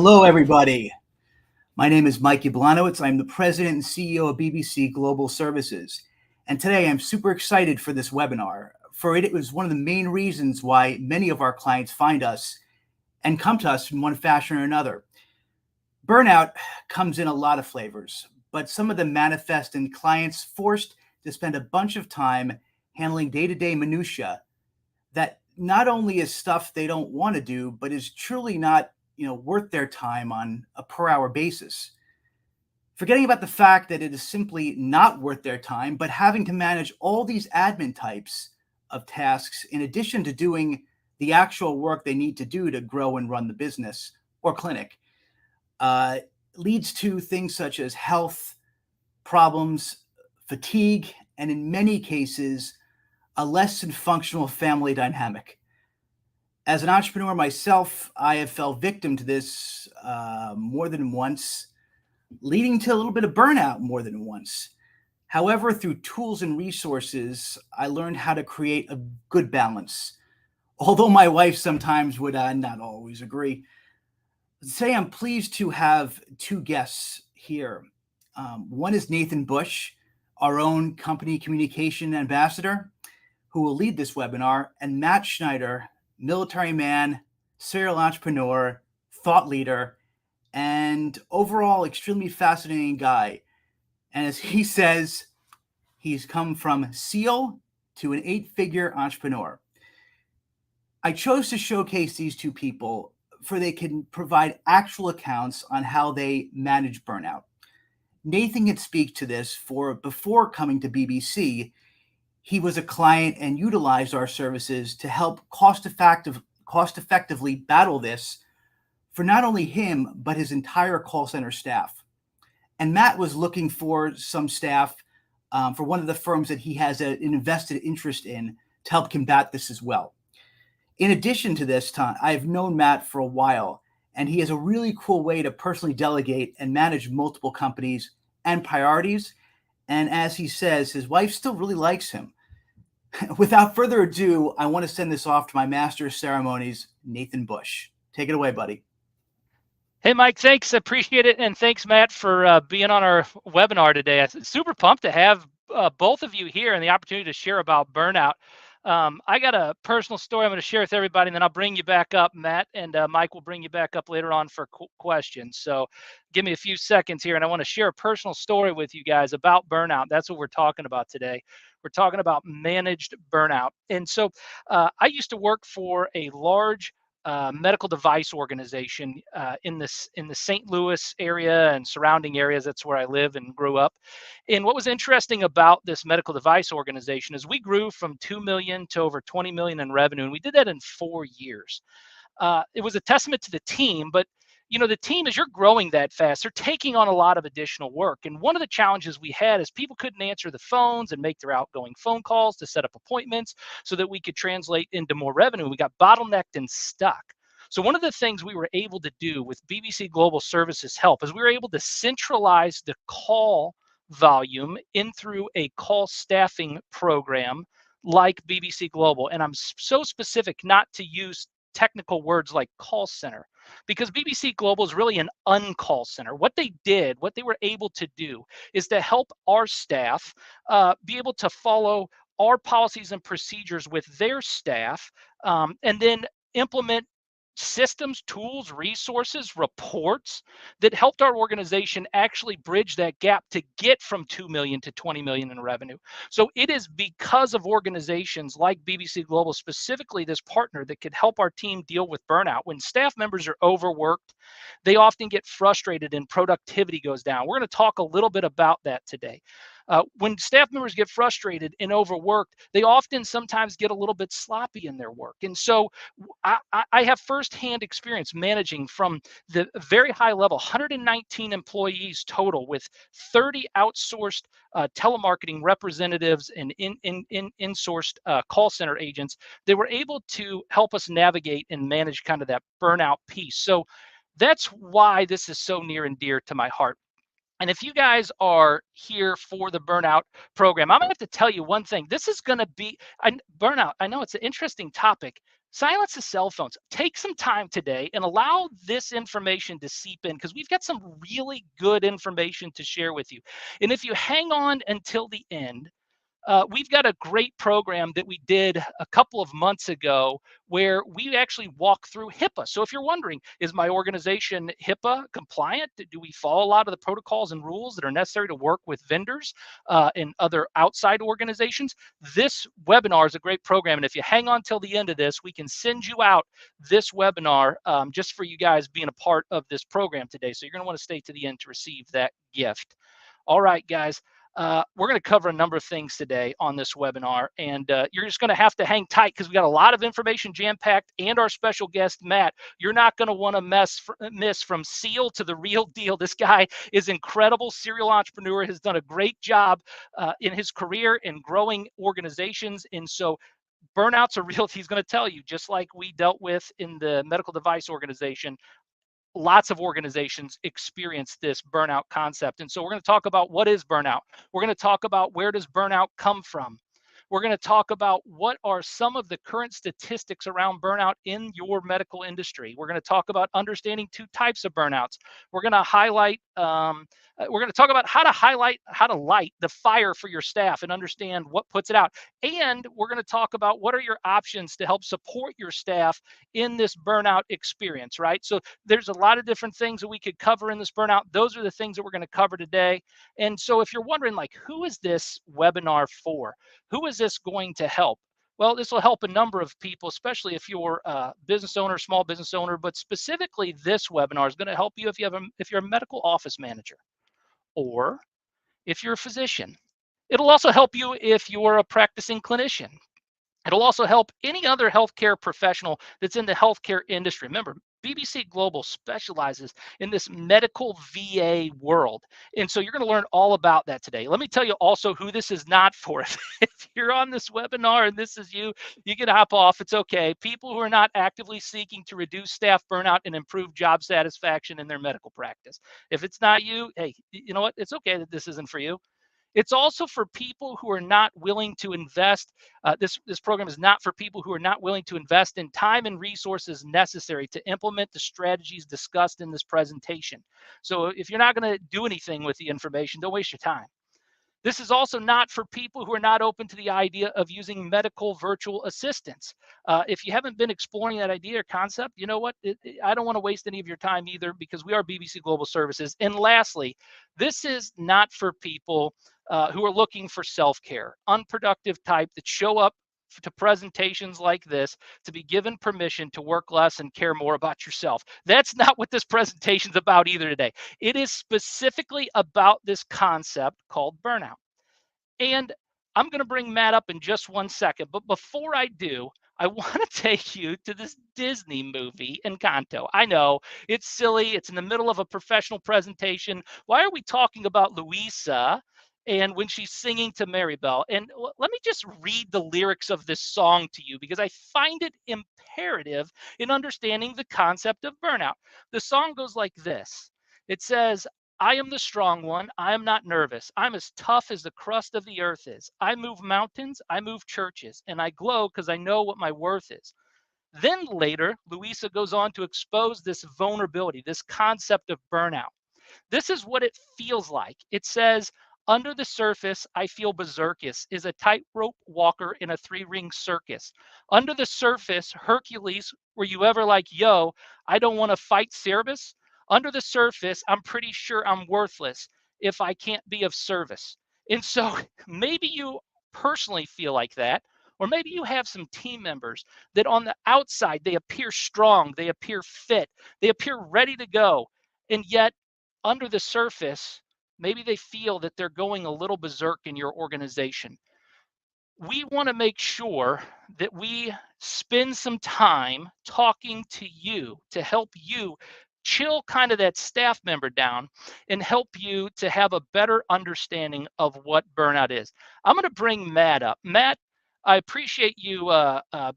Hello, everybody. My name is Mike Yablonowitz. I'm the president and CEO of BBC Global Services. And today I'm super excited for this webinar. For it was one of the main reasons why many of our clients find us and come to us in one fashion or another. Burnout comes in a lot of flavors, but some of them manifest in clients forced to spend a bunch of time handling day-to-day minutia that not only is stuff they don't want to do, but is truly not worth their time on a per hour basis. Forgetting about the fact that it is simply not worth their time, but having to manage all these admin types of tasks in addition to doing the actual work they need to do to grow and run the business or clinic, leads to things such as health problems, fatigue, and in many cases, a less than functional family dynamic. As an entrepreneur myself, I have fell victim to this more than once, leading to a little bit of burnout more than once. However, through tools and resources, I learned how to create a good balance. Although my wife sometimes would not always agree. Today, I'm pleased to have two guests here. One is Nathan Bush, our own company communication ambassador, who will lead this webinar, and Matt Schneider, military man, serial entrepreneur, thought leader, and overall extremely fascinating guy. And as he says, he's come from SEAL to an 8-figure entrepreneur. I chose to showcase these two people for they can provide actual accounts on how they manage burnout. Nathan can speak to this, for before coming to BBC, he was a client and utilized our services to help cost effectively battle this for not only him, but his entire call center staff. And Matt was looking for some staff for one of the firms that he has an invested interest in to help combat this as well. In addition to this, I've known Matt for a while, and he has a really cool way to personally delegate and manage multiple companies and priorities. And as he says, his wife still really likes him. Without further ado, I want to send this off to my master of ceremonies, Nathan Bush. Take it away, buddy. Hey, Mike, thanks. Appreciate it. And thanks, Matt, for being on our webinar today. I'm super pumped to have both of you here and the opportunity to share about burnout. I got a personal story I'm going to share with everybody, and then I'll bring you back up, Matt, and Mike will bring you back up later on for questions. So give me a few seconds here, and I want to share a personal story with you guys about burnout. That's what we're talking about today. We're talking about managed burnout. And so I used to work for a large medical device organization in the St. Louis area and surrounding areas. That's where I live and grew up. And what was interesting about this medical device organization is we grew from 2 million to over 20 million in revenue, and we did that in 4 years. It was a testament to the team, but the team, as you're growing that fast, they're taking on a lot of additional work. And one of the challenges we had is people couldn't answer the phones and make their outgoing phone calls to set up appointments so that we could translate into more revenue. We got bottlenecked and stuck. So one of the things we were able to do with BBC Global Services help is we were able to centralize the call volume in through a call staffing program like BBC Global. And I'm so specific not to use technical words like call center, because BBC Global is really an uncall center. What they were able to do is to help our staff be able to follow our policies and procedures with their staff, and then implement systems, tools, resources, reports that helped our organization actually bridge that gap to get from 2 million to 20 million in revenue. So it is because of organizations like BBC Global, specifically this partner, that could help our team deal with burnout. When staff members are overworked, they often get frustrated and productivity goes down. We're going to talk a little bit about that today. When staff members get frustrated and overworked, they often sometimes get a little bit sloppy in their work. And so I have firsthand experience managing from the very high level, 119 employees total, with 30 outsourced telemarketing representatives and in-sourced call center agents. They were able to help us navigate and manage kind of that burnout piece. So that's why this is so near and dear to my heart. And if you guys are here for the burnout program, I'm gonna have to tell you one thing. This is gonna be burnout. I know it's an interesting topic. Silence the cell phones. Take some time today and allow this information to seep in, because we've got some really good information to share with you. And if you hang on until the end, we've got a great program that we did a couple of months ago where we actually walk through HIPAA. So if you're wondering, is my organization HIPAA compliant? Do we follow a lot of the protocols and rules that are necessary to work with vendors and other outside organizations? This webinar is a great program. And if you hang on till the end of this, we can send you out this webinar just for you guys being a part of this program today. So you're going to want to stay to the end to receive that gift. All right, guys. We're going to cover a number of things today on this webinar, and you're just going to have to hang tight because we got a lot of information jam-packed, and our special guest, Matt, you're not going to want to miss from SEAL to the real deal. This guy is incredible, serial entrepreneur, has done a great job in his career in growing organizations, and so burnout's a real, he's going to tell you, just like we dealt with in the medical device organization, lots of organizations experience this burnout concept. And so we're going to talk about what is burnout. We're going to talk about where does burnout come from. We're going to talk about what are some of the current statistics around burnout in your medical industry. We're going to talk about understanding two types of burnouts. We're going to highlight, we're going to talk about how to light the fire for your staff and understand what puts it out. And we're going to talk about what are your options to help support your staff in this burnout experience, right? So there's a lot of different things that we could cover in this burnout. Those are the things that we're going to cover today. And so if you're wondering, like, who is this webinar for? Who is this going to help? Well, this will help a number of people, especially if you're a business owner, small business owner, but specifically this webinar is going to help you if you're a medical office manager or if you're a physician. It'll also help you if you're a practicing clinician. It'll also help any other healthcare professional that's in the healthcare industry. Remember, BBC Global specializes in this medical VA world. And so you're going to learn all about that today. Let me tell you also who this is not for. If you're on this webinar and this is you, you can hop off. It's okay. People who are not actively seeking to reduce staff burnout and improve job satisfaction in their medical practice. If it's not you, hey, you know what? It's okay that this isn't for you. It's also for people who are not willing to invest. This program is not for people who are not willing to invest in time and resources necessary to implement the strategies discussed in this presentation. So if you're not going to do anything with the information, don't waste your time. This is also not for people who are not open to the idea of using medical virtual assistants. If you haven't been exploring that idea or concept, you know what? I don't want to waste any of your time either, because we are BBC Global Services. And lastly, this is not for people who are looking for self-care, unproductive type that show up to presentations like this to be given permission to work less and care more about yourself. That's not what this presentation is about either today. It is specifically about this concept called burnout. And I'm going to bring Matt up in just one second. But before I do, I want to take you to this Disney movie, Encanto. I know it's silly. It's in the middle of a professional presentation. Why are we talking about Luisa and when she's singing to Maribel? And let me just read the lyrics of this song to you, because I find it imperative in understanding the concept of burnout. The song goes like this. It says, I am the strong one. I am not nervous. I'm as tough as the crust of the earth is. I move mountains. I move churches. And I glow because I know what my worth is. Then later, Luisa goes on to expose this vulnerability, this concept of burnout. This is what it feels like. It says, under the surface, I feel Berserkus is a tightrope walker in a three-ring circus. Under the surface, Hercules, were you ever like, yo, I don't want to fight Cerberus? Under the surface, I'm pretty sure I'm worthless if I can't be of service. And so maybe you personally feel like that, or maybe you have some team members that on the outside, they appear strong, they appear fit, they appear ready to go. And yet, under the surface, maybe they feel that they're going a little berserk in your organization. We want to make sure that we spend some time talking to you to help you chill kind of that staff member down and help you to have a better understanding of what burnout is. I'm going to bring Matt up. Matt, I appreciate you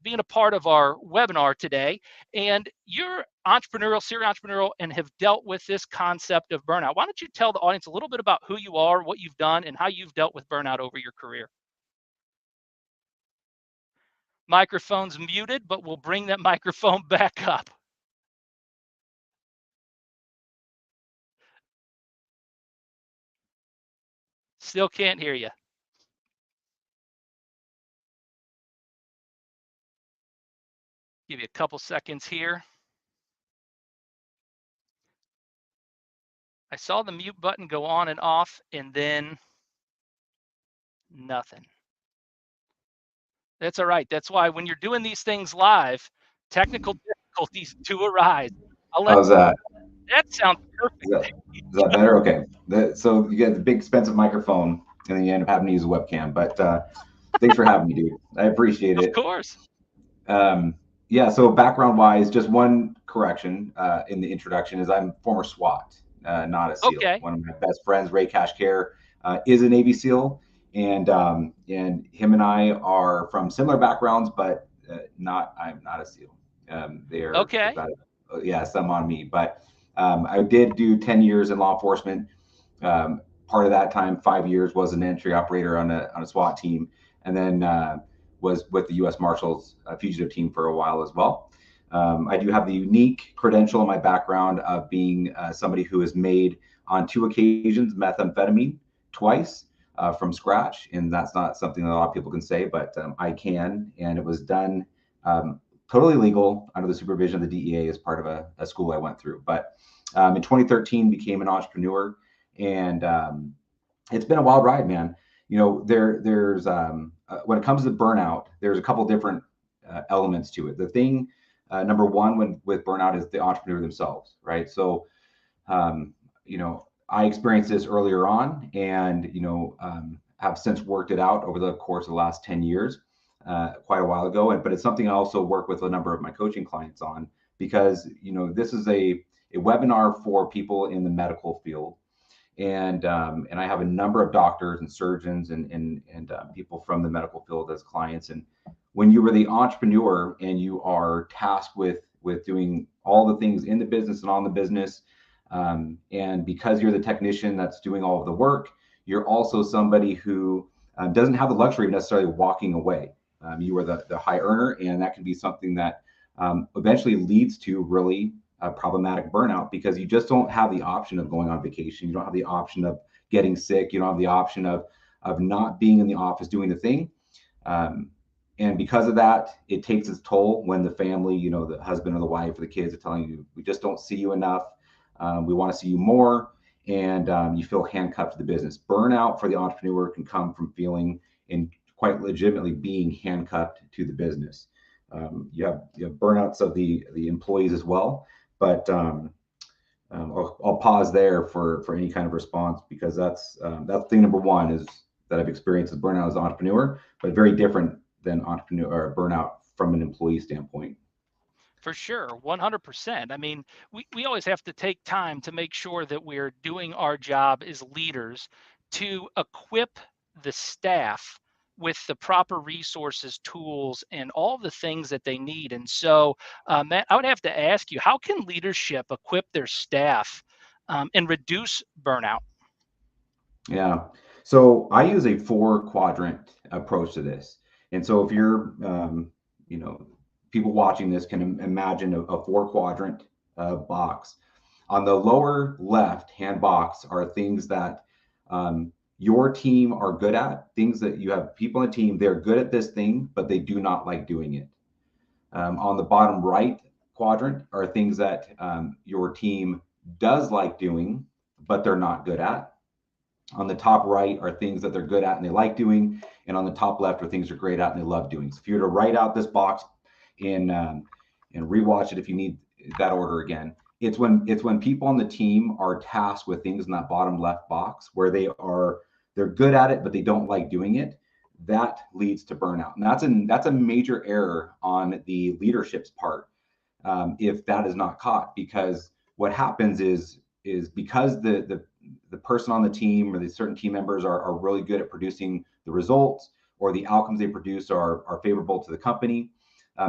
being a part of our webinar today. And you're entrepreneurial, serial entrepreneurial, and have dealt with this concept of burnout. Why don't you tell the audience a little bit about who you are, what you've done, and how you've dealt with burnout over your career? Microphone's muted, but we'll bring that microphone back up. Still can't hear you. Give you a couple seconds here. I saw the mute button go on and off, and then nothing. That's all right. That's why when you're doing these things live, technical difficulties do arise. How's that? That sounds perfect. Is that better? Okay. So you get the big expensive microphone, and then you end up having to use a webcam. But thanks for having me, dude. I appreciate it. Of course. Yeah. So background-wise, just one correction in the introduction is I'm former SWAT, not a SEAL. Okay. One of my best friends, Ray Cashcare, is a Navy SEAL, and him and I are from similar backgrounds, but I'm not a SEAL. They're okay. Yeah, some on me, but I did do 10 years in law enforcement. Part of that time, 5 years, was an entry operator on a SWAT team, and then was with the U.S. Marshals fugitive team for a while as well. I do have the unique credential in my background of being somebody who has made, on 2 occasions, methamphetamine twice from scratch, and that's not something that a lot of people can say, but I can, and it was done totally legal under the supervision of the DEA as part of a school I went through. But in 2013, became an entrepreneur, and it's been a wild ride, man. You know, there's when it comes to burnout, there's a couple different elements to it. The thing, number one, with burnout is the entrepreneur themselves, right? So, you know, I experienced this earlier on, and have since worked it out over the course of the last 10 years. Quite a while ago, but it's something I also work with a number of my coaching clients on, because this is a webinar for people in the medical field, and I have a number of doctors and surgeons and people from the medical field as clients. And when you are the entrepreneur and you are tasked with doing all the things in the business and on the business, and because you're the technician that's doing all of the work, you're also somebody who doesn't have the luxury of necessarily walking away. You are the high earner, and that can be something that eventually leads to really problematic burnout, because you just don't have the option of going on vacation. You don't have the option of getting sick. You don't have the option of not being in the office doing the thing. And because of that, it takes its toll when the family, the husband or the wife or the kids are telling you, we just don't see you enough. We want to see you more. And you feel handcuffed to the business. Burnout for the entrepreneur can come from feeling in quite legitimately being handcuffed to the business. You have burnouts of the employees as well, but I'll pause there for any kind of response, because that's thing number one is that I've experienced as burnout as an entrepreneur, but very different than entrepreneur or burnout from an employee standpoint. For sure, 100%. I mean, we always have to take time to make sure that we're doing our job as leaders to equip the staff with the proper resources, tools, and all the things that they need. And so, Matt, I would have to ask you, how can leadership equip their staff and reduce burnout? Yeah. So I use a 4-quadrant approach to this. And so if you're, people watching this can imagine a 4-quadrant box. On the lower left hand box are things that your team are good at, things that you have people on the team, they're good at this thing, but they do not like doing it. On the bottom right quadrant are things that your team does like doing, but they're not good at. On the top right are things that they're good at and they like doing, and on the top left are things they're great at and they love doing. So if you were to write out this box and rewatch it if you need that order again, it's when people on the team are tasked with things in that bottom left box where they're good at it but they don't like doing it, that leads to burnout. And that's a major error on the leadership's part if that is not caught, because what happens is because the person on the team or the certain team members are really good at producing the results, or the outcomes they produce are favorable to the company,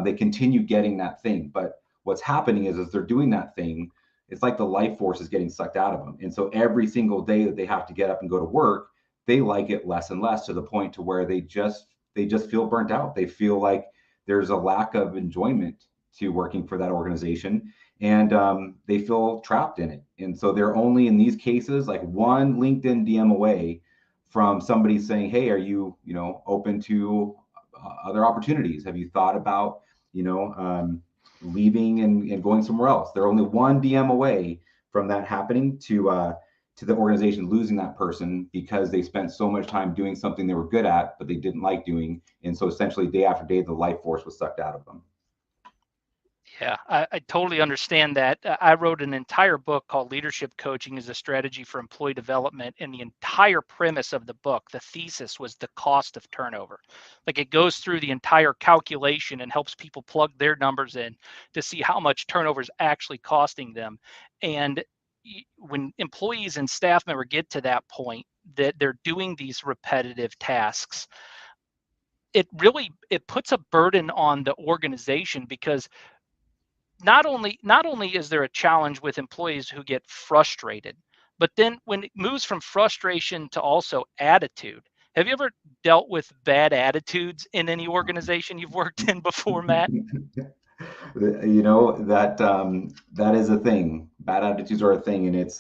they continue getting that thing. But what's happening is they're doing that thing, it's like the life force is getting sucked out of them. And so every single day that they have to get up and go to work, they like it less and less, to the point to where they just feel burnt out. They feel like there's a lack of enjoyment to working for that organization, and they feel trapped in it. And so they're only in these cases like one LinkedIn DM away from somebody saying, hey, are you, open to other opportunities? Have you thought about, leaving and going somewhere else? They're only one DM away from that happening to the organization losing that person because they spent so much time doing something they were good at, but they didn't like doing. And so essentially day after day, the life force was sucked out of them. Yeah, I totally understand that. I wrote an entire book called Leadership Coaching as a Strategy for Employee Development. And the entire premise of the book, the thesis, was the cost of turnover. Like, it goes through the entire calculation and helps people plug their numbers in to see how much turnover is actually costing them. And when employees and staff members get to that point that they're doing these repetitive tasks, it puts a burden on the organization, because not only is there a challenge with employees who get frustrated, but then when it moves from frustration to also attitude. Have you ever dealt with bad attitudes in any organization you've worked in before, Matt? That is a thing. Bad attitudes are a thing, and it's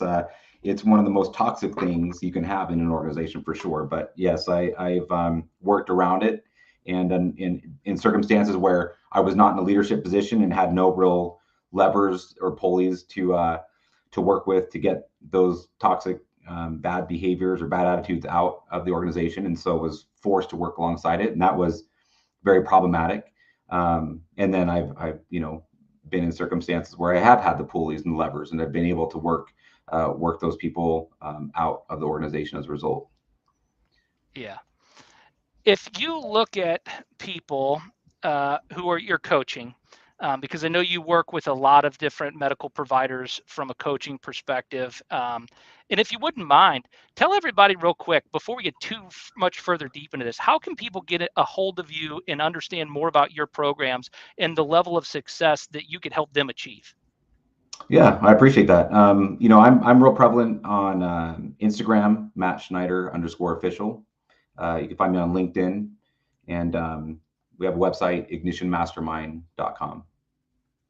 one of the most toxic things you can have in an organization for sure. But yes, I've worked around it, and in circumstances where I was not in a leadership position and had no real levers or pulleys to work with to get those toxic bad behaviors or bad attitudes out of the organization, and so was forced to work alongside it, and that was very problematic. And then I've been in circumstances where I have had the pulleys and the levers, and I've been able to work those people out of the organization as a result. Yeah. If you look at people who are you're coaching, because I know you work with a lot of different medical providers from a coaching perspective. And if you wouldn't mind, tell everybody real quick, before we get too much further deep into this, how can people get a hold of you and understand more about your programs and the level of success that you could help them achieve? Yeah, I appreciate that. I'm real prevalent on Instagram, Matt Schneider _official. You can find me on LinkedIn, and we have a website, ignitionmastermind.com.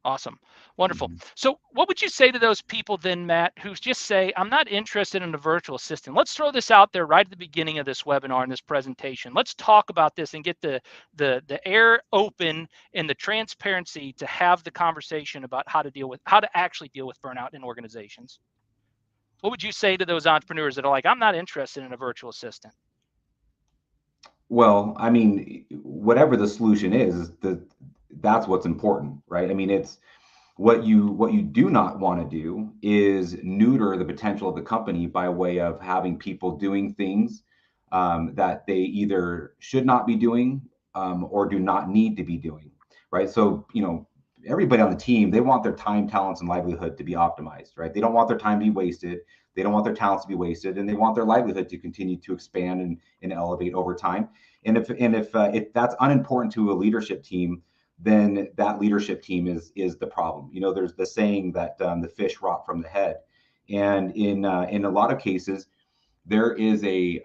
Awesome. Wonderful. So what would you say to those people then, Matt, who just say, I'm not interested in a virtual assistant? Let's throw this out there right at the beginning of this webinar and this presentation. Let's talk about this and get the air open and the transparency to have the conversation about how to actually deal with burnout in organizations. What would you say to those entrepreneurs that are like, I'm not interested in a virtual assistant? Well, I mean, whatever the solution is, that's what's important, right? I mean, it's what you do not want to do is neuter the potential of the company by way of having people doing things that they either should not be doing or do not need to be doing, right? So, everybody on the team, they want their time, talents, and livelihood to be optimized, right? They don't want their time to be wasted. They don't want their talents to be wasted, and they want their livelihood to continue to expand and elevate over time. And if that's unimportant to a leadership team, then that leadership team is the problem. There's the saying that the fish rot from the head, and in a lot of cases, there is a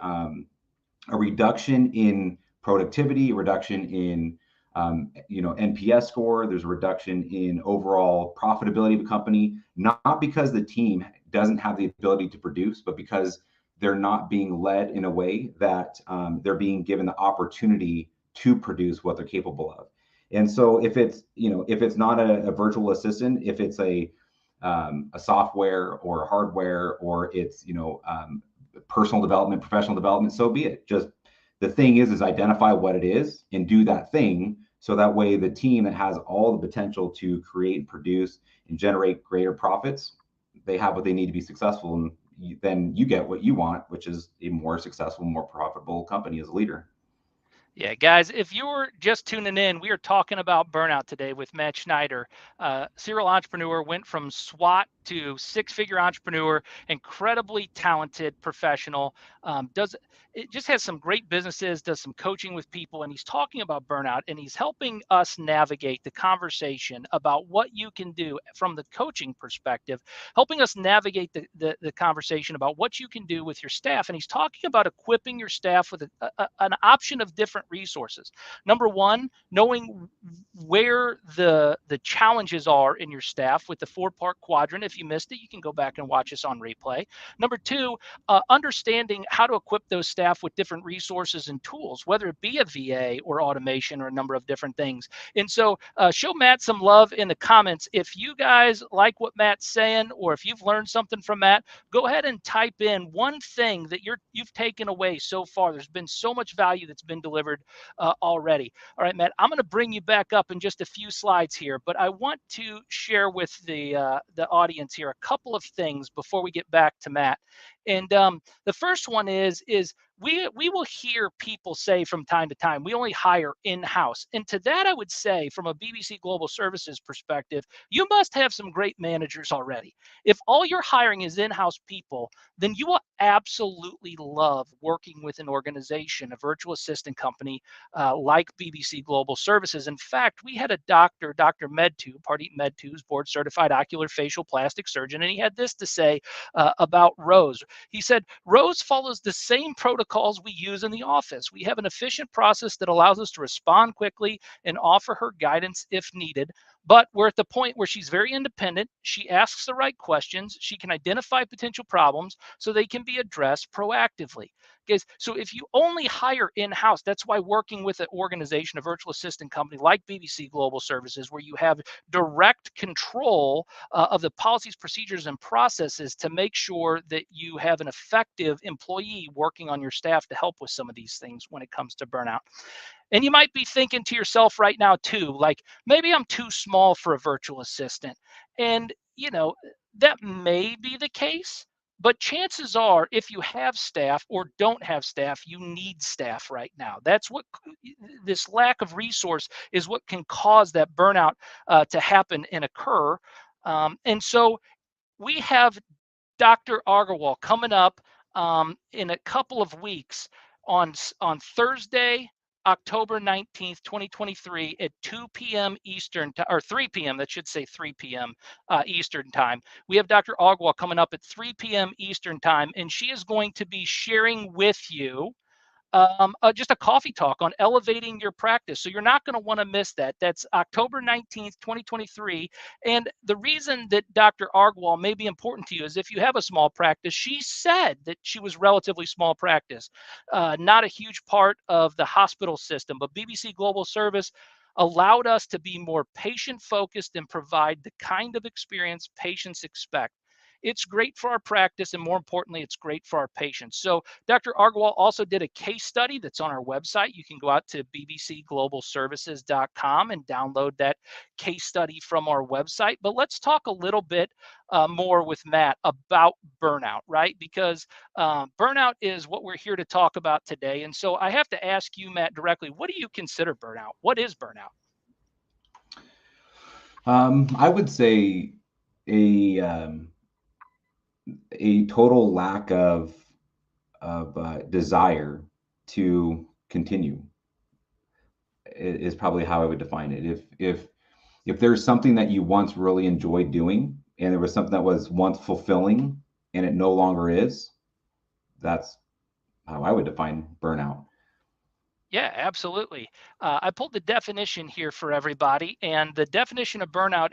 reduction in productivity, a reduction in NPS score. There's a reduction in overall profitability of the company, not because the team doesn't have the ability to produce, but because they're not being led in a way that they're being given the opportunity to produce what they're capable of. And so if it's not a virtual assistant, if it's a software or hardware, or it's personal development, professional development, so be it. Just the thing is identify what it is and do that thing, so that way the team that has all the potential to create, produce, and generate greater profits, they have what they need to be successful, and then you get what you want, which is a more successful, more profitable company as a leader. Yeah, guys, if you're just tuning in, we are talking about burnout today with Matt Schneider, serial entrepreneur, went from SWAT to six-figure entrepreneur, incredibly talented professional, just has some great businesses, does some coaching with people, and he's talking about burnout, and he's helping us navigate the conversation about what you can do from the coaching perspective, helping us navigate the conversation about what you can do with your staff. And he's talking about equipping your staff with an option of different different resources. Number one, knowing where the challenges are in your staff with the 4-part quadrant. If you missed it, you can go back and watch us on replay. Number two, understanding how to equip those staff with different resources and tools, whether it be a VA or automation or a number of different things. And so show Matt some love in the comments. If you guys like what Matt's saying, or if you've learned something from Matt, go ahead and type in one thing that you've taken away so far. There's been so much value that's been delivered already. All right, Matt, I'm going to bring you back up in just a few slides here, but I want to share with the audience here a couple of things before we get back to Matt. And the first one is we will hear people say from time to time, we only hire in-house. And to that, I would say, from a BBC Global Services perspective, you must have some great managers already. If all you're hiring is in-house people, then you will absolutely love working with an organization, a virtual assistant company like BBC Global Services. In fact, we had a doctor, Dr. Medtu, Pardeep Medtu, who's board certified ocular facial plastic surgeon, and he had this to say about Rose. He said, Rose follows the same protocols we use in the office. We have an efficient process that allows us to respond quickly and offer her guidance if needed. But we're at the point where she's very independent. She asks the right questions. She can identify potential problems so they can be addressed proactively. Guys, so if you only hire in-house, that's why working with an organization, a virtual assistant company like BBC Global Services, where you have direct control of the policies, procedures, and processes to make sure that you have an effective employee working on your staff to help with some of these things when it comes to burnout. And you might be thinking to yourself right now too, like, maybe I'm too small for a virtual assistant. And, that may be the case, but chances are, if you have staff or don't have staff, you need staff right now. That's what this lack of resource is, what can cause that burnout to happen and occur. And so we have Dr. Agarwal coming up in a couple of weeks on Thursday, October 19th, 2023 at 2 p.m. Eastern, or 3 p.m. That should say 3 p.m. Eastern time. We have Dr. Agarwal coming up at 3 p.m. Eastern time, and she is going to be sharing with you just a coffee talk on elevating your practice. So you're not going to want to miss that. That's October 19th, 2023. And the reason that Dr. Agarwal may be important to you is if you have a small practice, she said that she was relatively small practice, not a huge part of the hospital system, but BBC Global Service allowed us to be more patient focused and provide the kind of experience patients expect. It's great for our practice, and more importantly, it's great for our patients. So Dr. Agarwal also did a case study that's on our website. You can go out to bbcglobalservices.com and download that case study from our website. But let's talk a little bit more with Matt about burnout, right? Because burnout is what we're here to talk about today. And so I have to ask you, Matt, directly, what do you consider burnout? What is burnout? I would say a total lack of desire to continue is probably how I would define it. If there's something that you once really enjoyed doing, and there was something that was once fulfilling and it no longer is, that's how I would define burnout. Yeah, absolutely. I pulled the definition here for everybody, and the definition of burnout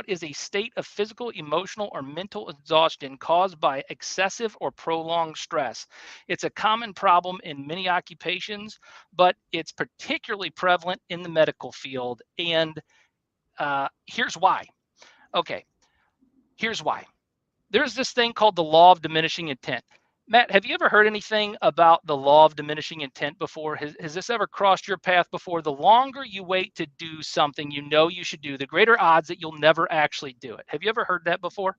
is a state of physical, emotional, or mental exhaustion caused by excessive or prolonged stress. It's a common problem in many occupations, but it's particularly prevalent in the medical field. And here's why. Okay, here's why. There's this thing called the law of diminishing intent. Matt, have you ever heard anything about the law of diminishing intent before? Has this ever crossed your path before? The longer you wait to do something you know you should do, the greater odds that you'll never actually do it. Have you ever heard that before?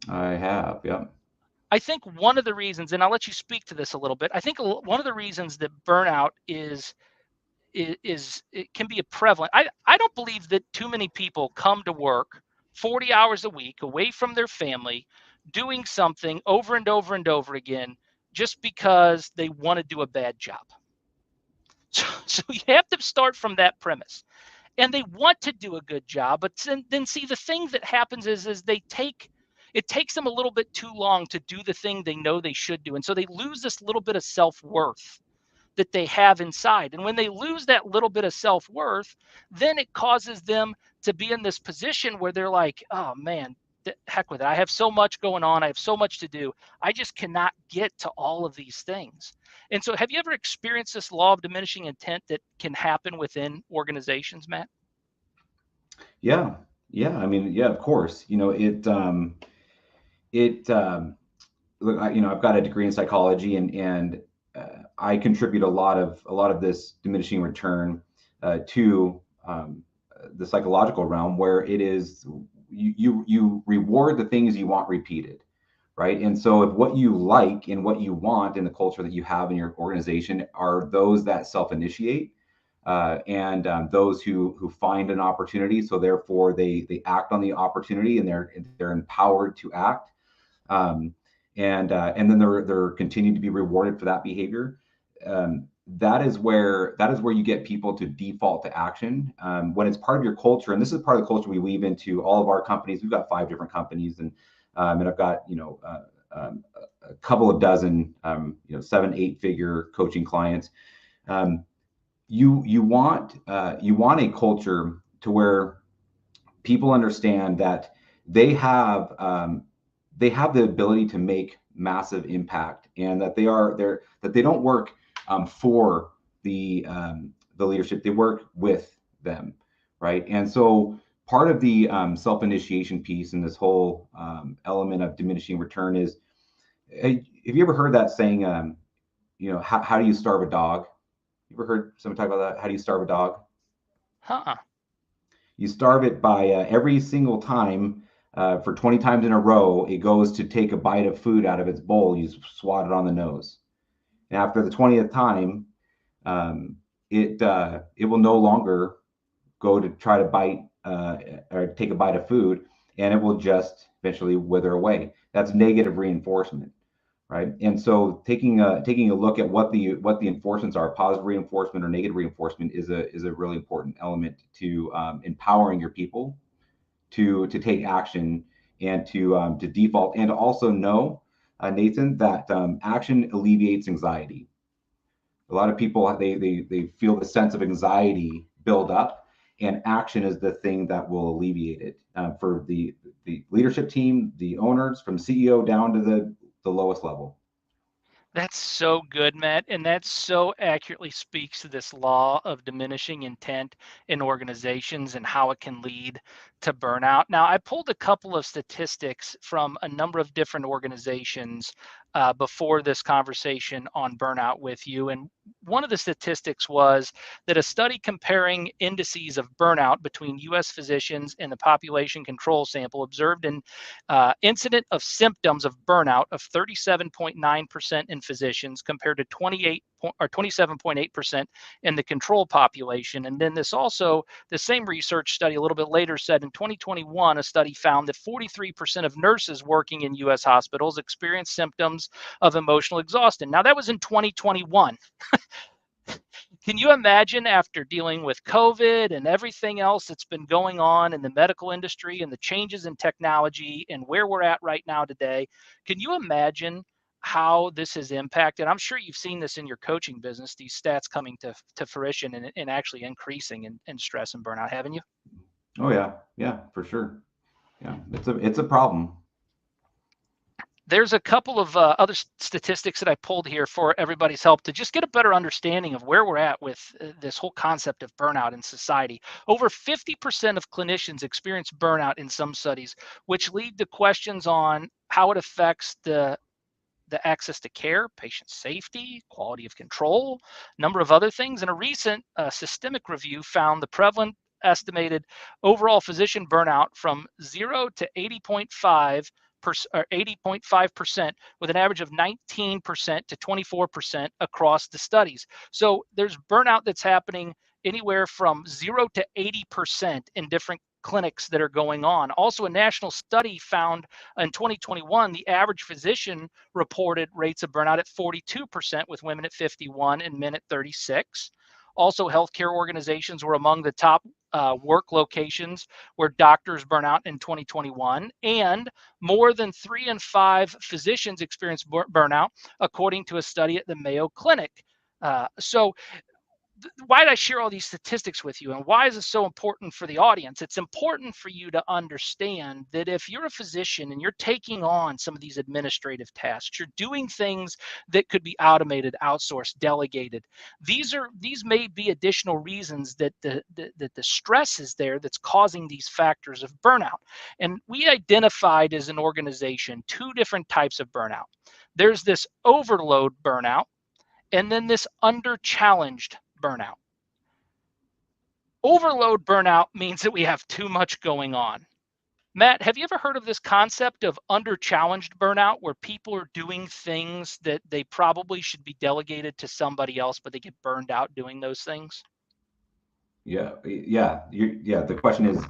I have, yeah. I think one of the reasons, and I'll let you speak to this a little bit, I think one of the reasons that burnout is it can be a prevalent. I don't believe that too many people come to work 40 hours a week away from their family, doing something over and over and over again just because they want to do a bad job. So you have to start from that premise. And they want to do a good job, but then see, the thing that happens is it takes them a little bit too long to do the thing they know they should do. And so they lose this little bit of self-worth that they have inside. And when they lose that little bit of self-worth, then it causes them to be in this position where they're like, oh man, heck with it. I have so much going on. I have so much to do. I just cannot get to all of these things. And so have you ever experienced this law of diminishing intent that can happen within organizations, Matt? Yeah. Yeah. I mean, yeah, of course. Look, I've got a degree in psychology, and I contribute a lot of this diminishing return to the psychological realm, where it is you reward the things you want repeated, right? And so if what you like and what you want in the culture that you have in your organization are those that self-initiate, and those who find an opportunity, so therefore they act on the opportunity, and they're empowered to act. And then they're continuing to be rewarded for that behavior. That is where you get people to default to action when it's part of your culture. And this is part of the culture we weave into all of our companies. We've got 5 different companies, and I've got a couple of dozen 7-8 figure coaching clients. You want a culture to where people understand that they have the ability to make massive impact, and that they don't work for the leadership. They work with them, right? And so part of the self-initiation piece in this whole element of diminishing return is, have you ever heard that saying, how do you starve a dog? You ever heard someone talk about that? How do you starve a dog? You starve it by every single time, for 20 times in a row, it goes to take a bite of food out of its bowl, you swat it on the nose. And after the 20th time, it will no longer go to try to bite or take a bite of food, and it will just eventually wither away. That's negative reinforcement, right? And so taking a look at what the enforcements are, positive reinforcement or negative reinforcement, is a really important element to empowering your people to take action, and to default, and to also know, Nathan, that action alleviates anxiety. A lot of people, they feel the sense of anxiety build up, and action is the thing that will alleviate it, for the leadership team, the owners, from CEO down to the lowest level. That's so good, Matt. And that so accurately speaks to this law of diminishing intent in organizations and how it can lead to burnout. Now, I pulled a couple of statistics from a number of different organizations before this conversation on burnout with you. And one of the statistics was that a study comparing indices of burnout between U.S. physicians and the population control sample observed an incident of symptoms of burnout of 37.9% in physicians compared to 27.8% in the control population. And then the same research study a little bit later said in 2021, a study found that 43% of nurses working in U.S. hospitals experienced symptoms of emotional exhaustion. Now, that was in 2021. Can you imagine, after dealing with COVID and everything else that's been going on in the medical industry and the changes in technology and where we're at right now today, can you imagine how this has impacted? I'm sure you've seen this in your coaching business, these stats coming to fruition and actually increasing in stress and burnout, haven't you? Oh yeah, for sure. Yeah, it's a problem. There's a couple of other statistics that I pulled here for everybody's help to just get a better understanding of where we're at with this whole concept of burnout in society. Over 50% of clinicians experience burnout in some studies, which lead to questions on how it affects the access to care, patient safety, quality of control, number of other things. And a recent systemic review found the prevalent estimated overall physician burnout from 0 to 80.5% or 80.5%, with an average of 19% to 24% across the studies. So there's burnout that's happening anywhere from 0 to 80% in different clinics that are going on. Also, a national study found in 2021, the average physician reported rates of burnout at 42%, with women at 51 and men at 36. Also, healthcare organizations were among the top work locations where doctors burn out in 2021, and more than 3 in 5 physicians experience burnout, according to a study at the Mayo Clinic. So why did I share all these statistics with you, and why is it so important for the audience? It's important for you to understand that if you're a physician and you're taking on some of these administrative tasks, you're doing things that could be automated, outsourced, delegated. These may be additional reasons that the stress is there that's causing these factors of burnout. And we identified as an organization 2 different types of burnout. There's this overload burnout, and then this under-challenged burnout. Overload burnout means that we have too much going on. Matt, have you ever heard of this concept of under-challenged burnout, where people are doing things that they probably should be delegated to somebody else, but they get burned out doing those things? Yeah. The question is,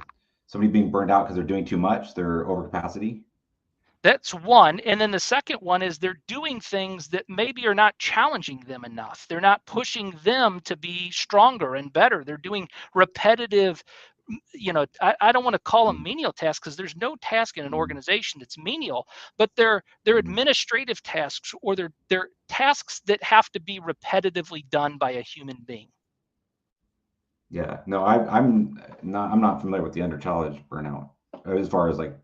somebody being burned out because they're doing too much, they're over capacity. That's one. And then the second one is they're doing things that maybe are not challenging them enough. They're not pushing them to be stronger and better. They're doing repetitive, I don't want to call them menial tasks, because there's no task in an organization that's menial, but they're administrative tasks, or they're tasks that have to be repetitively done by a human being. Yeah, no, I'm not familiar with the under-challenged burnout as far as like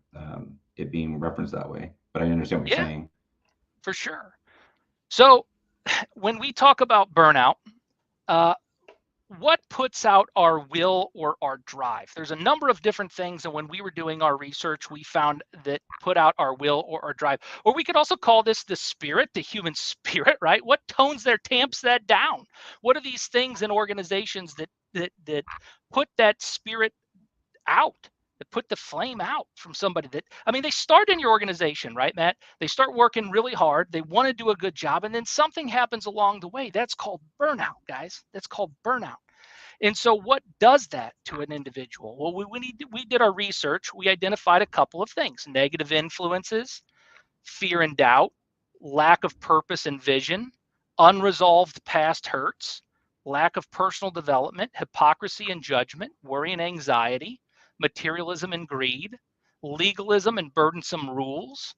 it being referenced that way, but I understand what you're saying. For sure. So when we talk about burnout, what puts out our will or our drive? There's a number of different things, and when we were doing our research, we found that put out our will or our drive, or we could also call this the spirit, the human spirit, right? What tamps that down? What are these things in organizations that put that spirit out, that put the flame out from somebody they start in your organization, right, Matt? They start working really hard. They want to do a good job, and then something happens along the way. That's called burnout, guys. That's called burnout. And so what does that to an individual? Well, we did our research. We identified a couple of things: negative influences, fear and doubt, lack of purpose and vision, unresolved past hurts, lack of personal development, hypocrisy and judgment, worry and anxiety, materialism and greed, legalism and burdensome rules,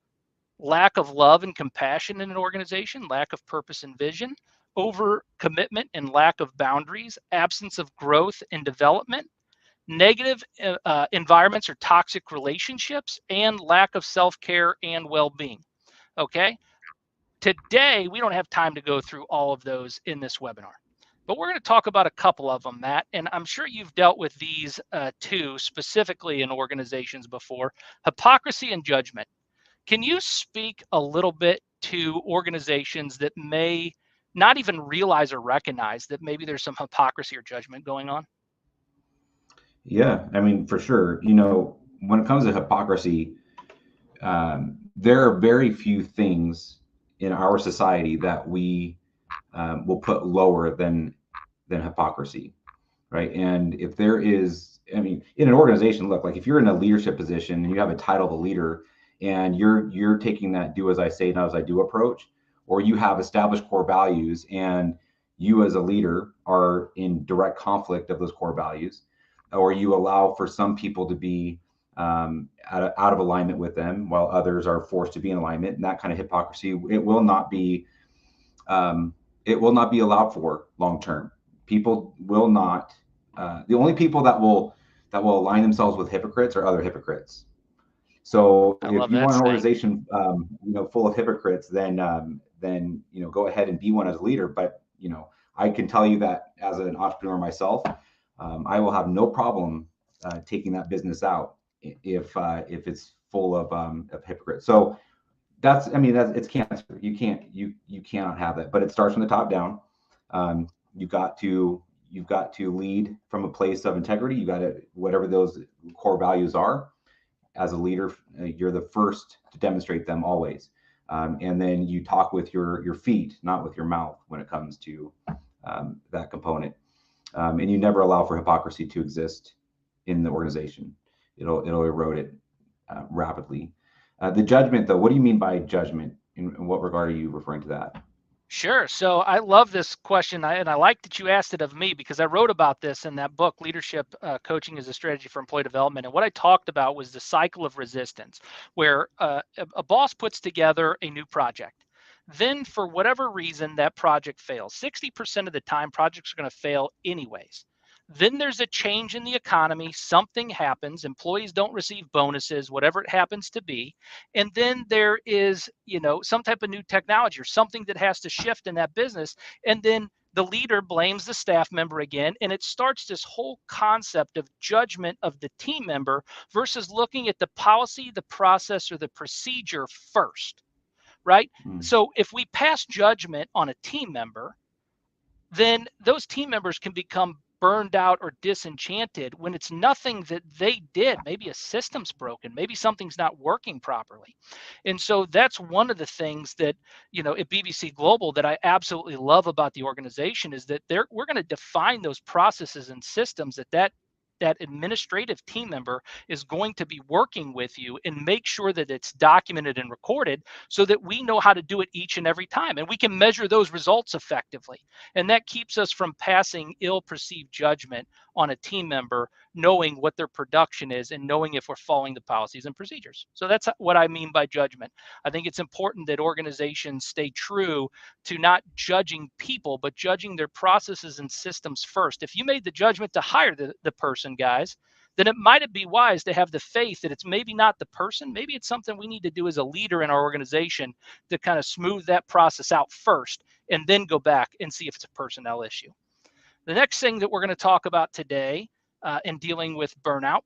lack of love and compassion in an organization, lack of purpose and vision, overcommitment and lack of boundaries, absence of growth and development, negative environments or toxic relationships, and lack of self-care and well-being. Okay. Today, we don't have time to go through all of those in this webinar, but we're going to talk about a couple of them, Matt. And I'm sure you've dealt with these 2 specifically in organizations before: hypocrisy and judgment. Can you speak a little bit to organizations that may not even realize or recognize that maybe there's some hypocrisy or judgment going on? Yeah, I mean, for sure. When it comes to hypocrisy, there are very few things in our society that we will put lower than hypocrisy, right? And if there is, in an organization, look, like if you're in a leadership position and you have a title of a leader, and you're taking that do as I say, not as I do approach, or you have established core values and you as a leader are in direct conflict of those core values, or you allow for some people to be out of alignment with them while others are forced to be in alignment, and that kind of hypocrisy, it will not be allowed for long term. People will not. The only people that will align themselves with hypocrites are other hypocrites. So if you want an organization, full of hypocrites, then go ahead and be one as a leader. But I can tell you that as an entrepreneur myself, I will have no problem taking that business out if it's full of hypocrites. So it's cancer. You cannot have that. But it starts from the top down. You've got to lead from a place of integrity. You got to, whatever those core values are. As a leader, you're the first to demonstrate them always. And then you talk with your feet, not with your mouth, when it comes to that component. And you never allow for hypocrisy to exist in the organization. It'll erode it rapidly. The judgment, though, what do you mean by judgment? In what regard are you referring to that? Sure. So I love this question, and I like that you asked it of me, because I wrote about this in that book, Leadership Coaching as a Strategy for Employee Development. And what I talked about was the cycle of resistance, where a boss puts together a new project. Then for whatever reason, that project fails. 60% of the time, projects are going to fail anyways. Then there's a change in the economy, something happens, employees don't receive bonuses, whatever it happens to be. And then there is, some type of new technology or something that has to shift in that business. And then the leader blames the staff member again. And it starts this whole concept of judgment of the team member versus looking at the policy, the process, or the procedure first, right? So if we pass judgment on a team member, then those team members can become burned out or disenchanted when it's nothing that they did. Maybe a system's broken, maybe something's not working properly. And so that's one of the things that, at BBC Global that I absolutely love about the organization is that we're going to define those processes and systems that administrative team member is going to be working with you and make sure that it's documented and recorded so that we know how to do it each and every time. And we can measure those results effectively. And that keeps us from passing ill-perceived judgment on a team member, knowing what their production is and knowing if we're following the policies and procedures. So that's what I mean by judgment. I think it's important that organizations stay true to not judging people, but judging their processes and systems first. If you made the judgment to hire the person, guys, then it might be wise to have the faith that it's maybe not the person. Maybe it's something we need to do as a leader in our organization to kind of smooth that process out first and then go back and see if it's a personnel issue. The next thing that we're going to talk about today in dealing with burnout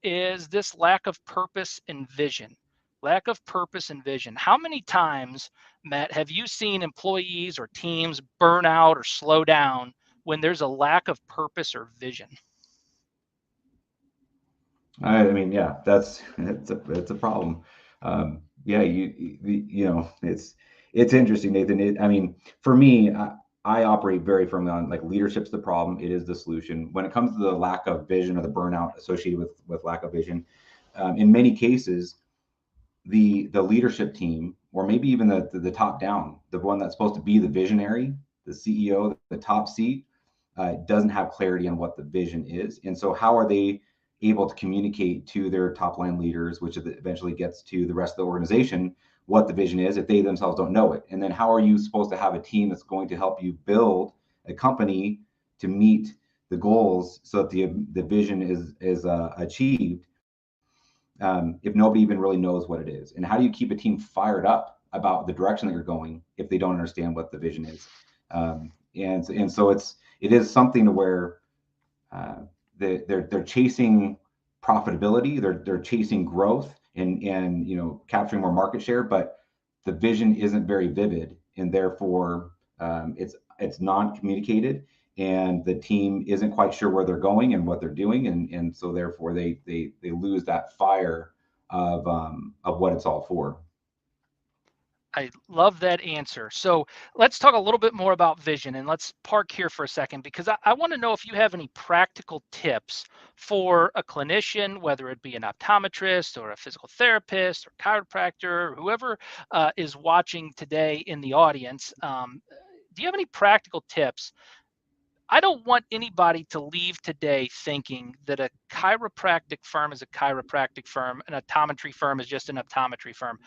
is this lack of purpose and vision. Lack of purpose and vision. How many times, Matt, have you seen employees or teams burn out or slow down when there's a lack of purpose or vision? I mean, yeah, it's a problem. Yeah, it's interesting, Nathan. I mean, for me, I operate very firmly on like leadership's the problem. It is the solution. When it comes to the lack of vision or the burnout associated with lack of vision, in many cases, the leadership team, or maybe even the top down, the one that's supposed to be the visionary, the CEO, the top seat, doesn't have clarity on what the vision is. And so how are they able to communicate to their top line leaders, which eventually gets to the rest of the organization, what the vision is if they themselves don't know it? And then how are you supposed to have a team that's going to help you build a company to meet the goals so that the vision is achieved if nobody even really knows what it is? And how do you keep a team fired up about the direction that you're going if they don't understand what the vision is? And so it is something to where they're chasing profitability, they're chasing growth and capturing more market share, but the vision isn't very vivid, and therefore it's non-communicated, and the team isn't quite sure where they're going and what they're doing, and so therefore they lose that fire of what it's all for. I love that answer. So let's talk a little bit more about vision, and let's park here for a second because I want to know if you have any practical tips for a clinician, whether it be an optometrist or a physical therapist or chiropractor or whoever is watching today in the audience. Do you have any practical tips? I don't want anybody to leave today thinking that a chiropractic firm is a chiropractic firm, an optometry firm is just an optometry firm.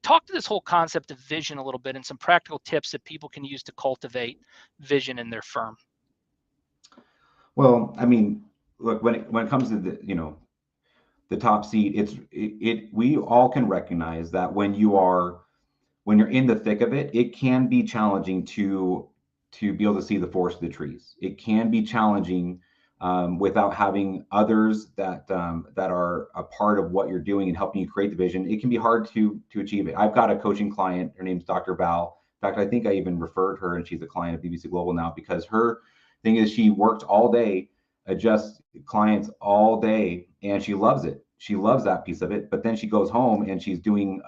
Talk to this whole concept of vision a little bit and some practical tips that people can use to cultivate vision in their firm. Well, I mean, look, when it comes to the top seat, we all can recognize that when you're in the thick of it, it can be challenging to be able to see the forest of the trees. It can be challenging without having others that are a part of what you're doing and helping you create the vision. It can be hard to achieve it. I've got a coaching client. Her name's Dr. Val. In fact, I think I even referred her, and she's a client of BBC Global now because her thing is she works all day, adjusts clients all day, and she loves it. She loves that piece of it. But then she goes home and she's doing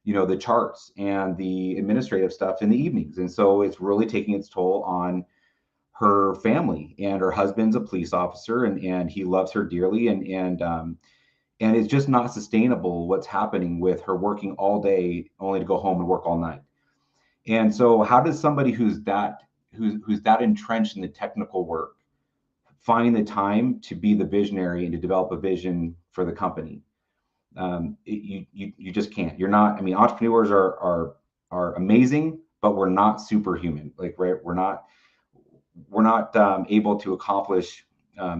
the charts and the administrative stuff in the evenings. And so it's really taking its toll on her family, and her husband's a police officer and he loves her dearly. And it's just not sustainable what's happening with her working all day only to go home and work all night. And so how does somebody who's that entrenched in the technical work find the time to be the visionary and to develop a vision for the company? You just can't. You're not. I mean, entrepreneurs are are amazing, but we're not superhuman. Like, right, we're not able to accomplish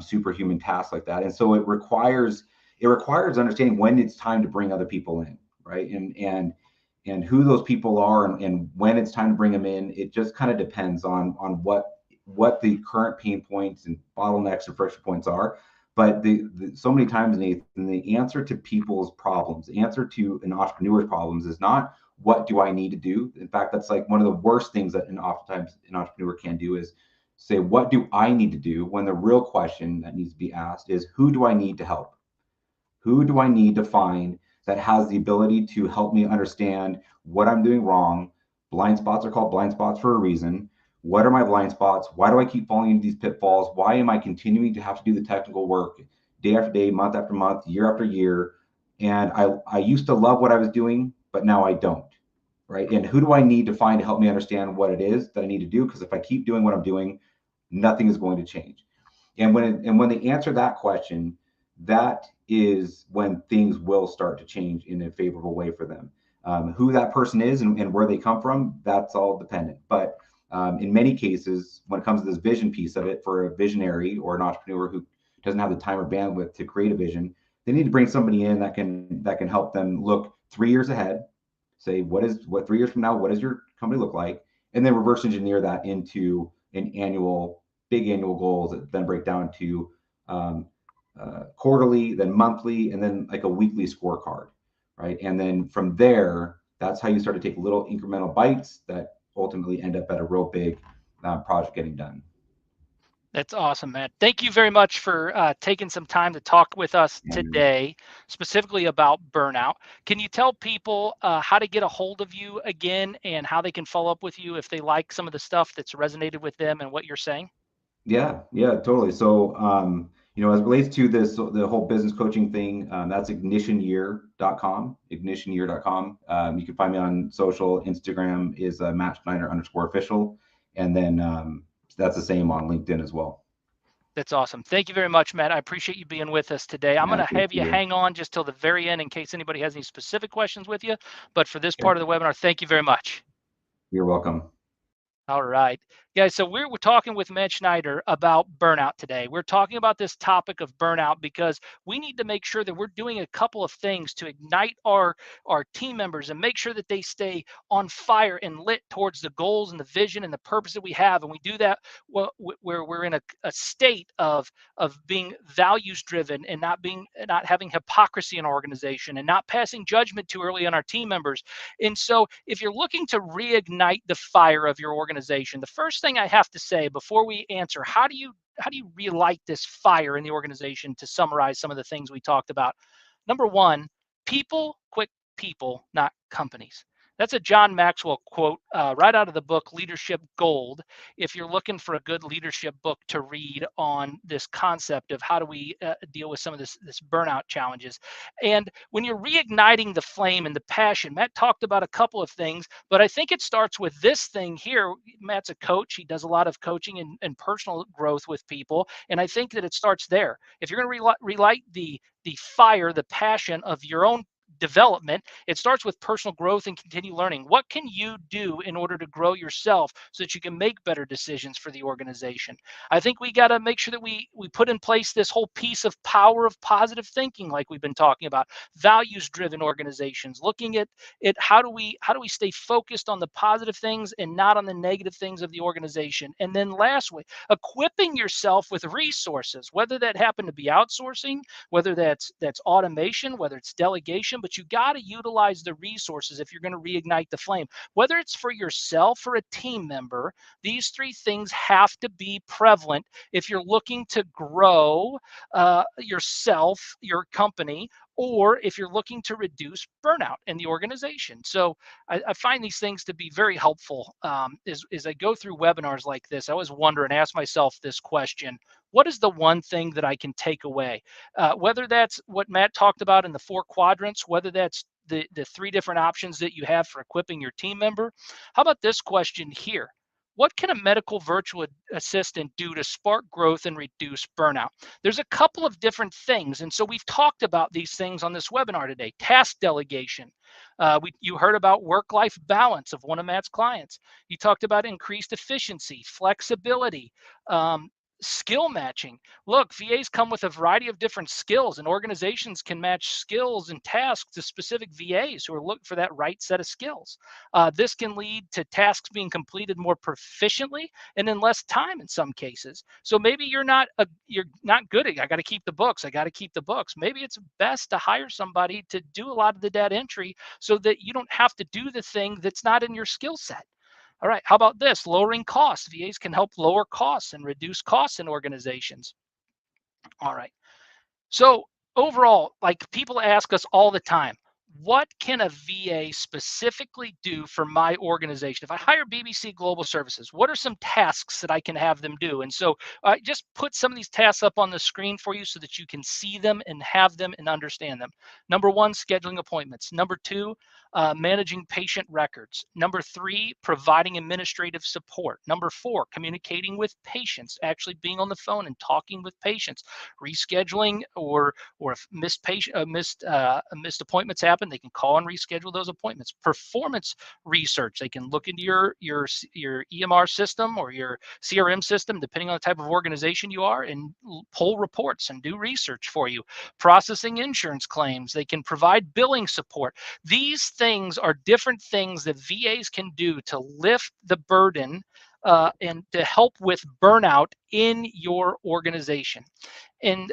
superhuman tasks like that. And so it requires understanding when it's time to bring other people in, right? And who those people are, and when it's time to bring them in. It just kind of depends on what the current pain points and bottlenecks and friction points are. But so many times, Nathan, the answer to people's problems, the answer to an entrepreneur's problems, is not what do I need to do. In fact, that's like one of the worst things that oftentimes an entrepreneur can do, is say, what do I need to do? When the real question that needs to be asked is, who do I need to help? Who do I need to find that has the ability to help me understand what I'm doing wrong? Blind spots are called blind spots for a reason. What are my blind spots? Why do I keep falling into these pitfalls? Why am I continuing to have to do the technical work day after day, month after month, year after year? And I used to love what I was doing, but now I don't, right? And who do I need to find to help me understand what it is that I need to do? Because if I keep doing what I'm doing, nothing is going to change. And when they answer that question, that is when things will start to change in a favorable way for them. Who that person is and where they come from, that's all dependent. But in many cases, when it comes to this vision piece of it, for a visionary or an entrepreneur who doesn't have the time or bandwidth to create a vision, they need to bring somebody in that can help them look 3 years ahead. Say, what 3 years from now, what does your company look like? And then reverse engineer that into big annual goals that then break down to quarterly, then monthly, and then like a weekly scorecard, right? And then from there, that's how you start to take little incremental bites that ultimately end up at a real big project getting done. That's awesome, Matt. Thank you very much for taking some time to talk with us today, specifically about burnout. Can you tell people how to get a hold of you again, and how they can follow up with you if they like some of the stuff that's resonated with them and what you're saying? Yeah, totally. So, as it relates to the whole business coaching thing, that's ignitionyear.com, ignitionyear.com. You can find me on social. Instagram is Matt Schneider _official. And then that's the same on LinkedIn as well. That's awesome. Thank you very much, Matt. I appreciate you being with us today. I'm going to have you hang on just till the very end in case anybody has any specific questions with you. But for this part of the webinar, thank you very much. You're welcome. All right, guys. So we're talking with Matt Schneider about burnout today. We're talking about this topic of burnout because we need to make sure that we're doing a couple of things to ignite our team members and make sure that they stay on fire and lit towards the goals and the vision and the purpose that we have. And we do that where we're in a state of being values driven and not having hypocrisy in our organization and not passing judgment too early on our team members. And so if you're looking to reignite the fire of your organization, the first thing I have to say before we answer, how do you relight this fire in the organization, to summarize some of the things we talked about? Number one, people, quick people, not companies. That's a John Maxwell quote right out of the book Leadership Gold. If you're looking for a good leadership book to read on this concept of how do we deal with some of this burnout challenges. And when you're reigniting the flame and the passion, Matt talked about a couple of things, but I think it starts with this thing here. Matt's a coach. He does a lot of coaching and personal growth with people. And I think that it starts there. If you're going to relight the fire, the passion of your own development, it starts with personal growth and continue learning. What can you do in order to grow yourself so that you can make better decisions for the organization? I think we got to make sure that we put in place this whole piece of power of positive thinking, like we've been talking about, values driven organizations, looking at how do we stay focused on the positive things and not on the negative things of the organization. And then lastly, equipping yourself with resources, whether that happen to be outsourcing, whether that's automation, whether it's delegation, but you got to utilize the resources if you're going to reignite the flame. Whether it's for yourself or a team member, these three things have to be prevalent if you're looking to grow yourself, your company, or if you're looking to reduce burnout in the organization. So I find these things to be very helpful. As I go through webinars like this, I always wonder and ask myself this question: what is the one thing that I can take away? Whether that's what Matt talked about in the 4 quadrants, whether that's the 3 different options that you have for equipping your team member. How about this question here? What can a medical virtual assistant do to spark growth and reduce burnout? There's a couple of different things. And so we've talked about these things on this webinar today. Task delegation. You heard about work-life balance of one of Matt's clients. You talked about increased efficiency, flexibility, skill matching. Look, VAs come with a variety of different skills, and organizations can match skills and tasks to specific VAs who are looking for that right set of skills. This can lead to tasks being completed more proficiently and in less time in some cases. So maybe you're not good at, I got to keep the books. I got to keep the books. Maybe it's best to hire somebody to do a lot of the data entry so that you don't have to do the thing that's not in your skill set. All right, how about this? Lowering costs. VAs can help lower costs and reduce costs in organizations. All right. So overall, like people ask us all the time, what can a VA specifically do for my organization? If I hire BBC Global Services, what are some tasks that I can have them do? And so I just put some of these tasks up on the screen for you so that you can see them and have them and understand them. Number one, scheduling appointments. Number two, managing patient records. Number three, providing administrative support. Number four, communicating with patients, actually being on the phone and talking with patients, rescheduling or if missed appointments happen, they can call and reschedule those appointments. Performance research, they can look into your EMR system or your CRM system, depending on the type of organization you are, and pull reports and do research for you. Processing insurance claims, they can provide billing support. These things are different things that VAs can do to lift the burden and to help with burnout in your organization. And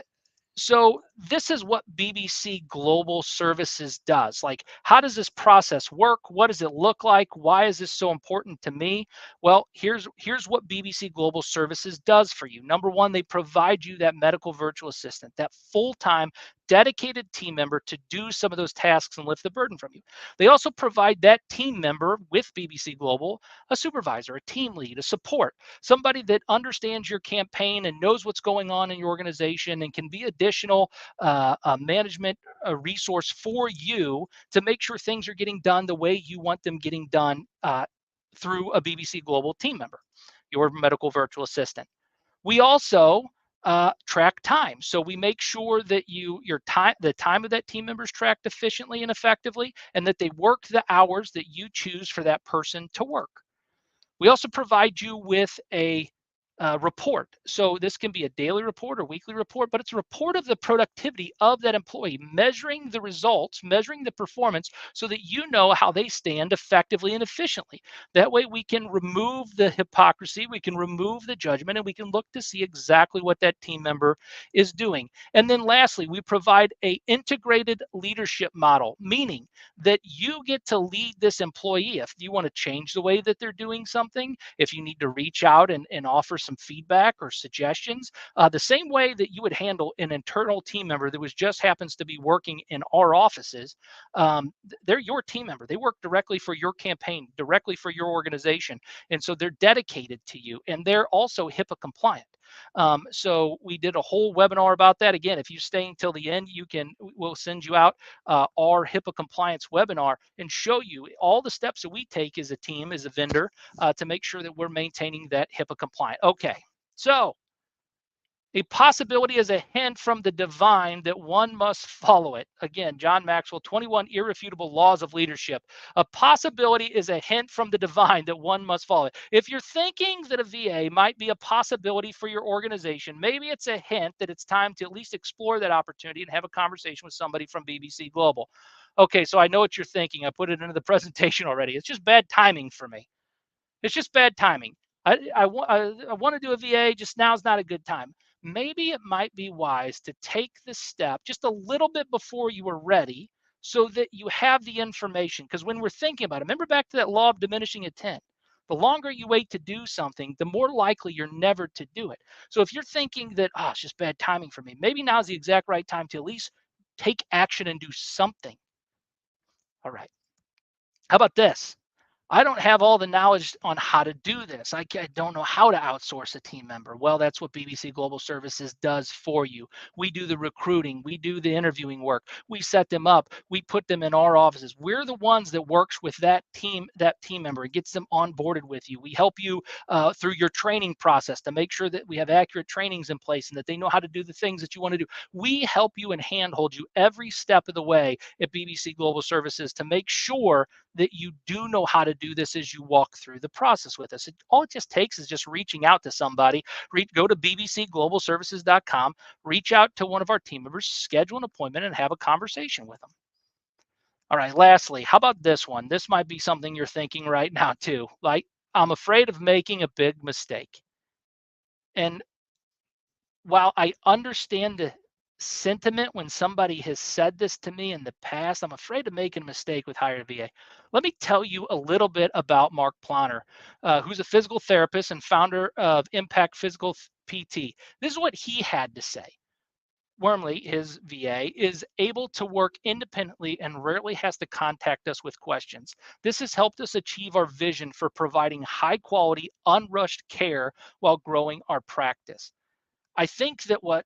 so this is what BBC Global Services does. Like, how does this process work? What does it look like? Why is this so important to me? Well, here's what BBC Global Services does for you. Number one, they provide you that medical virtual assistant, that full-time dedicated team member to do some of those tasks and lift the burden from you. They also provide that team member with BBC Global a supervisor, a team lead, a support, somebody that understands your campaign and knows what's going on in your organization and can be additional management resource for you to make sure things are getting done the way you want them getting done through a BBC Global team member, your medical virtual assistant. We also track time. So we make sure that the time of that team member is tracked efficiently and effectively, and that they work the hours that you choose for that person to work. We also provide you with a report. So this can be a daily report or weekly report, but it's a report of the productivity of that employee, measuring the results, measuring the performance so that you know how they stand effectively and efficiently. That way we can remove the hypocrisy, we can remove the judgment, and we can look to see exactly what that team member is doing. And then lastly, we provide a integrated leadership model, meaning that you get to lead this employee. If you want to change the way that they're doing something, if you need to reach out and offer some feedback or suggestions, the same way that you would handle an internal team member that just happens to be working in our offices, they're your team member. They work directly for your campaign, directly for your organization. And so they're dedicated to you, and they're also HIPAA compliant. So we did a whole webinar about that. Again, if you stay until the end, we'll send you out our HIPAA compliance webinar and show you all the steps that we take as a team, as a vendor, to make sure that we're maintaining that HIPAA compliant. Okay, so a possibility is a hint from the divine that one must follow it. Again, John Maxwell, 21 Irrefutable Laws of Leadership. A possibility is a hint from the divine that one must follow it. If you're thinking that a VA might be a possibility for your organization, maybe it's a hint that it's time to at least explore that opportunity and have a conversation with somebody from BBC Global. Okay, so I know what you're thinking. I put it into the presentation already. It's just bad timing for me. It's just bad timing. I want to do a VA, just now's not a good time. Maybe it might be wise to take this step just a little bit before you are ready so that you have the information. Because when we're thinking about it, remember back to that law of diminishing intent. The longer you wait to do something, the more likely you're never to do it. So if you're thinking that, it's just bad timing for me, maybe now's the exact right time to at least take action and do something. All right. How about this? I don't have all the knowledge on how to do this. I don't know how to outsource a team member. Well, that's what BBC Global Services does for you. We do the recruiting. We do the interviewing work. We set them up. We put them in our offices. We're the ones that works with that team member and gets them onboarded with you. We help you through your training process to make sure that we have accurate trainings in place and that they know how to do the things that you want to do. We help you and handhold you every step of the way at BBC Global Services to make sure that you do know how to do this as you walk through the process with us. All it just takes is just reaching out to somebody. Go to bbcglobalservices.com, reach out to one of our team members, schedule an appointment, and have a conversation with them. All right, lastly, how about this one? This might be something you're thinking right now too. Like, I'm afraid of making a big mistake. And while I understand the sentiment when somebody has said this to me in the past, I'm afraid of making a mistake with hiring a VA. Let me tell you a little bit about Mark Planner, who's a physical therapist and founder of Impact Physical PT. This is what he had to say. Wormley, his VA, is able to work independently and rarely has to contact us with questions. This has helped us achieve our vision for providing high quality, unrushed care while growing our practice. I think that what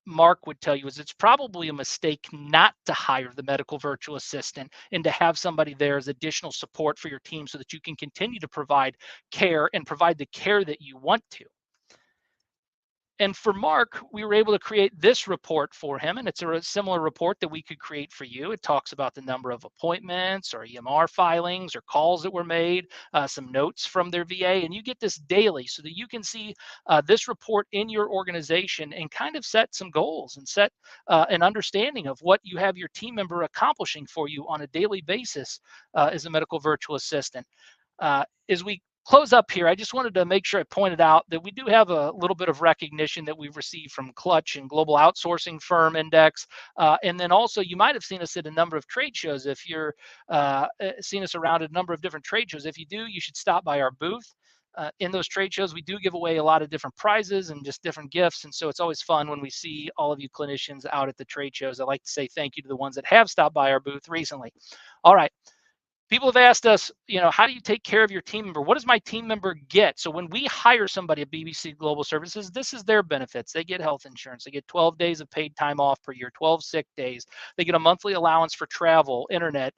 Mark would tell you is it's probably a mistake not to hire the medical virtual assistant and to have somebody there as additional support for your team so that you can continue to provide care and provide the care that you want to. And for Mark, we were able to create this report for him, and it's a similar report that we could create for you. It talks about the number of appointments or EMR filings or calls that were made, some notes from their VA, and you get this daily so that you can see this report in your organization and kind of set some goals and set an understanding of what you have your team member accomplishing for you on a daily basis as a medical virtual assistant. As we close up here, I just wanted to make sure I pointed out that we do have a little bit of recognition that we've received from Clutch and Global Outsourcing Firm Index. And then also, you might have seen us at a number of trade shows. If you're seen us around at a number of different trade shows, if you do, you should stop by our booth. In those trade shows, we do give away a lot of different prizes and just different gifts. And so it's always fun when we see all of you clinicians out at the trade shows. I'd like to say thank you to the ones that have stopped by our booth recently. All right. People have asked us, how do you take care of your team member? What does my team member get? So when we hire somebody at BBC Global Services, this is their benefits. They get health insurance. They get 12 days of paid time off per year, 12 sick days. They get a monthly allowance for travel, internet.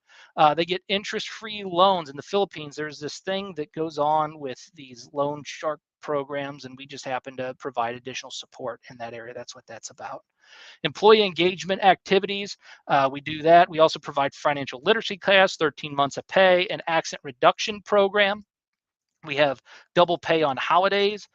They get interest-free loans. In the Philippines, there's this thing that goes on with these loan shark programs, and we just happen to provide additional support in that area. That's what that's about. Employee engagement activities, we do that. We also provide financial literacy class, 13 months of pay, an accident reduction program. We have double pay on holidays,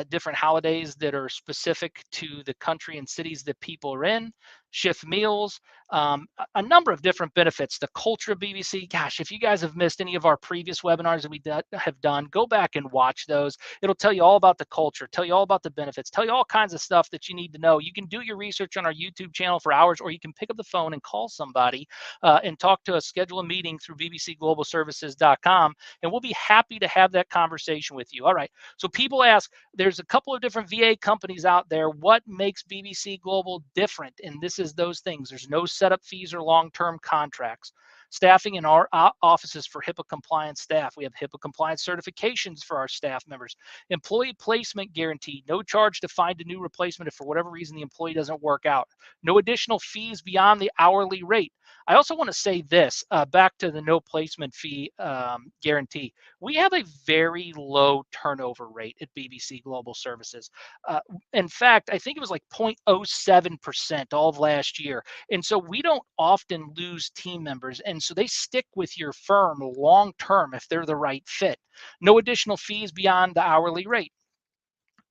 different holidays that are specific to the country and cities that people are in, shift meals, a number of different benefits. The culture of BBC, gosh, if you guys have missed any of our previous webinars that we have done, go back and watch those. It'll tell you all about the culture, tell you all about the benefits, tell you all kinds of stuff that you need to know. You can do your research on our YouTube channel for hours, or you can pick up the phone and call somebody and talk to us, schedule a meeting through bbcglobalservices.com, and we'll be happy to have that conversation with you. All right, so people ask, there's a couple of different VA companies out there. What makes BBC Global different? And this is those things. There's no setup fees or long-term contracts. Staffing in our offices for HIPAA compliant staff. We have HIPAA compliant certifications for our staff members. Employee placement guarantee. No charge to find a new replacement if for whatever reason the employee doesn't work out. No additional fees beyond the hourly rate. I also want to say this, back to the no placement fee guarantee. We have a very low turnover rate at BBC Global Services. In fact, I think it was like 0.07% all of last year. And so we don't often lose team members. And so they stick with your firm long term if they're the right fit. No additional fees beyond the hourly rate.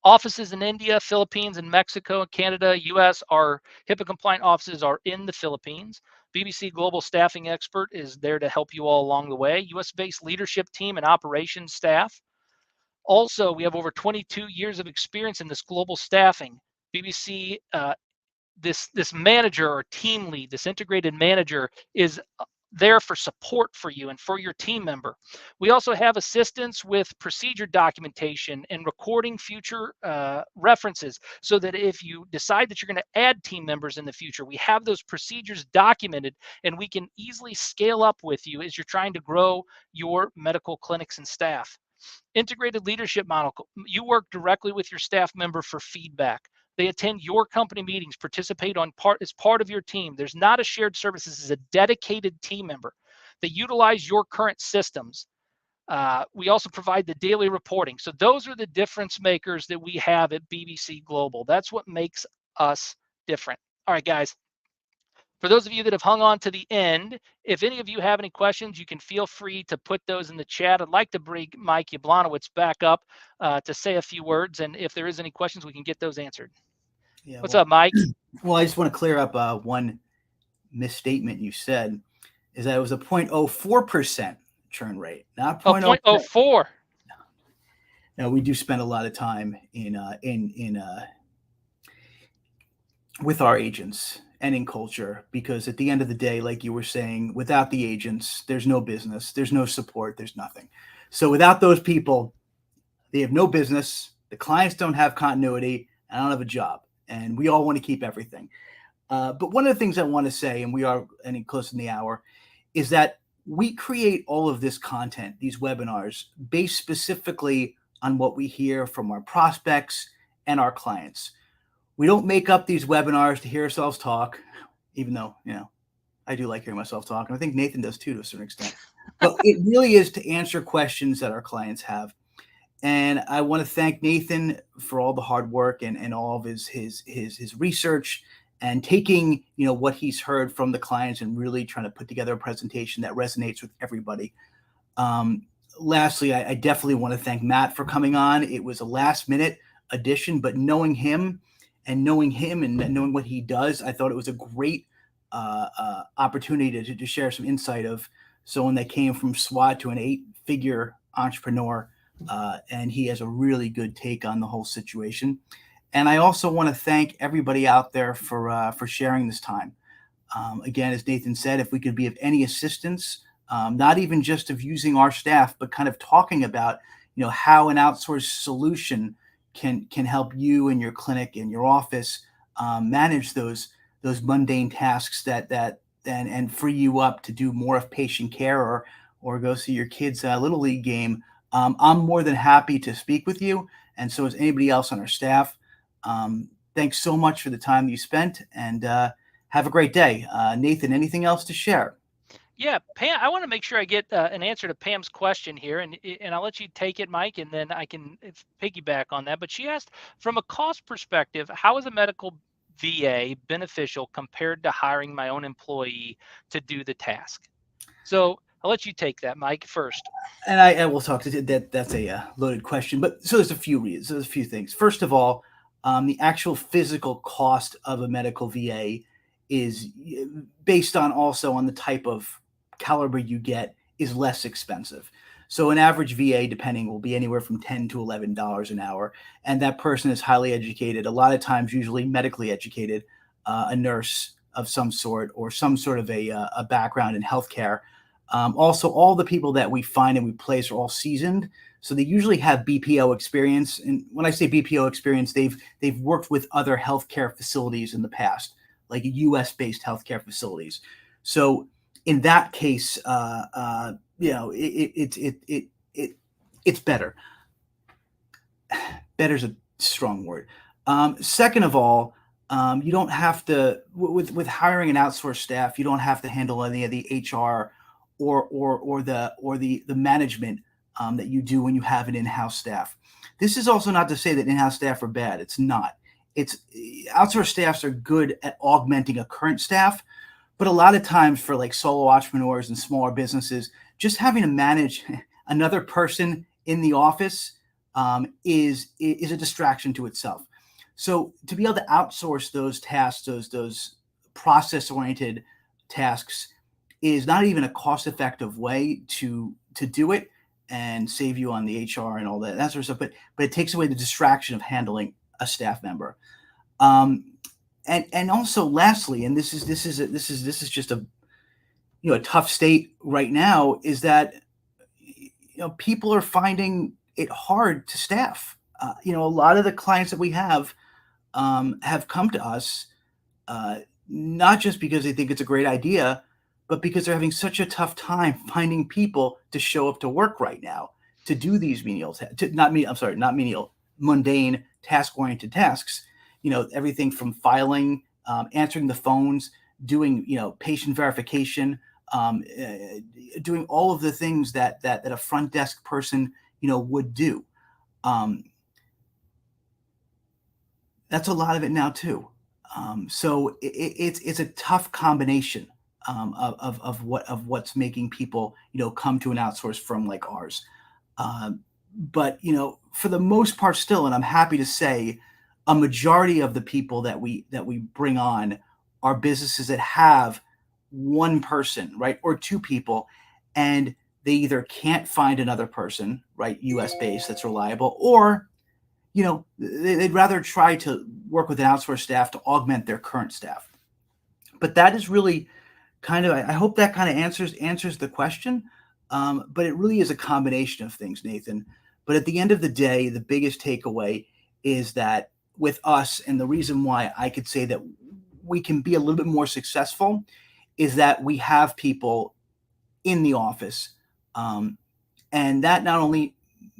Offices in India, Philippines, and Mexico, and Canada, US, our HIPAA compliant offices are in the Philippines. BBC Global Staffing Expert is there to help you all along the way. US-based leadership team and operations staff. Also, we have over 22 years of experience in this global staffing. BBC, this manager or team lead, this integrated manager, is there for support for you and for your team member. We also have assistance with procedure documentation and recording future references, so that if you decide that you're going to add team members in the future, we have those procedures documented and we can easily scale up with you as you're trying to grow your medical clinics and staff. Integrated leadership model. You work directly with your staff member for feedback. They attend your company meetings, participate as part of your team. There's not a shared service. This is a dedicated team member. They utilize your current systems. We also provide the daily reporting. So those are the difference makers that we have at BBC Global. That's what makes us different. All right, guys. For those of you that have hung on to the end, if any of you have any questions, you can feel free to put those in the chat. I'd like to bring Mike Jablonowitz back up to say a few words, and if there is any questions, we can get those answered. Yeah, What's up, Mike? Well, I just want to clear up one misstatement you said, is that it was a 0.04% churn rate, not 0.04. No, we do spend a lot of time with our agents and in culture, because at the end of the day, like you were saying, without the agents, there's no business, there's no support, there's nothing. So without those people, they have no business, the clients don't have continuity, and I don't have a job. And we all want to keep everything. But one of the things I want to say, and we are getting close in the hour, is that we create all of this content, these webinars, based specifically on what we hear from our prospects and our clients. We don't make up these webinars to hear ourselves talk, even though, I do like hearing myself talk. And I think Nathan does too, to a certain extent. But it really is to answer questions that our clients have. And I want to thank Nathan for all the hard work and all of his research and taking, what he's heard from the clients and really trying to put together a presentation that resonates with everybody. Lastly, I definitely want to thank Matt for coming on. It was a last minute addition, but knowing him and knowing what he does, I thought it was a great opportunity to share some insight of someone that came from SWAT to an 8-figure entrepreneur. And he has a really good take on the whole situation. And I also want to thank everybody out there for sharing this time. Again, as Nathan said, if we could be of any assistance, not even just of using our staff, but kind of talking about, how an outsourced solution can help you and your clinic and your office manage those mundane tasks and free you up to do more of patient care or go see your kids' little league game. I'm more than happy to speak with you, and so is anybody else on our staff. Thanks so much for the time you spent, and have a great day. Nathan, anything else to share? Yeah, Pam, I want to make sure I get an answer to Pam's question here, and I'll let you take it, Mike, and then I can piggyback on that. But she asked, from a cost perspective, how is a medical VA beneficial compared to hiring my own employee to do the task? So I'll let you take that, Mike, first. And I will talk to that. That's a loaded question, but so there's a few reasons. There's a few things. First of all, the actual physical cost of a medical VA is based on the type of caliber you get, is less expensive. So an average VA, depending, will be anywhere from $10 to $11 an hour. And that person is highly educated, a lot of times usually medically educated, a nurse of some sort, or some sort of a background in healthcare. Also, all the people that we find and we place are all seasoned. So they usually have BPO experience. And when I say BPO experience, they've worked with other healthcare facilities in the past, like US-based healthcare facilities. So in that case, it's better. Better is a strong word. Second of all, you don't have to, with hiring an outsourced staff, you don't have to handle any of the HR or the management that you do when you have an in-house staff. This is also not to say that in-house staff are bad. It's not. It's outsourced staffs are good at augmenting a current staff, but a lot of times for like solo entrepreneurs and smaller businesses, just having to manage another person in the office is a distraction to itself. So to be able to outsource those tasks, those process-oriented tasks, is not even a cost-effective way to do it and save you on the HR and all that sort of stuff. But it takes away the distraction of handling a staff member. And also, lastly, and this is just a, a tough state right now is that people are finding it hard to staff. A lot of the clients that we have come to us uh, not just because they think it's a great idea, but because they're having such a tough time finding people to show up to work right now to do these not menial, mundane, task-oriented tasks. Everything from filing, answering the phones, doing patient verification, doing all of the things that a front desk person would do. That's a lot of it now too. So it's a tough combination of what's making people come to an outsourced firm like ours. But for the most part, still, and I'm happy to say, a majority of the people that we bring on are businesses that have one person, right, or two people, and they either can't find another person, right, U.S. based that's reliable, or they'd rather try to work with an outsourced staff to augment their current staff. But that is really kind of, I hope that kind of answers the question. But it really is a combination of things, Nathan. But at the end of the day, the biggest takeaway is that with us, and the reason why I could say that we can be a little bit more successful, is that we have people in the office. And that not only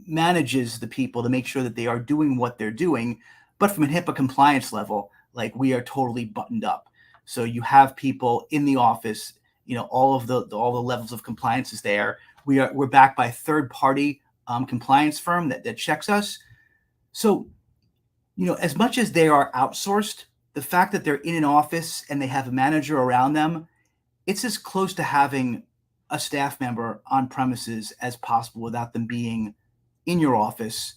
manages the people to make sure that they are doing what they're doing, but from a HIPAA compliance level, like, we are totally buttoned up. So you have people in the office, all the levels of compliance is there. We're backed by a third party compliance firm that checks us. So, as much as they are outsourced, the fact that they're in an office and they have a manager around them, it's as close to having a staff member on premises as possible without them being in your office.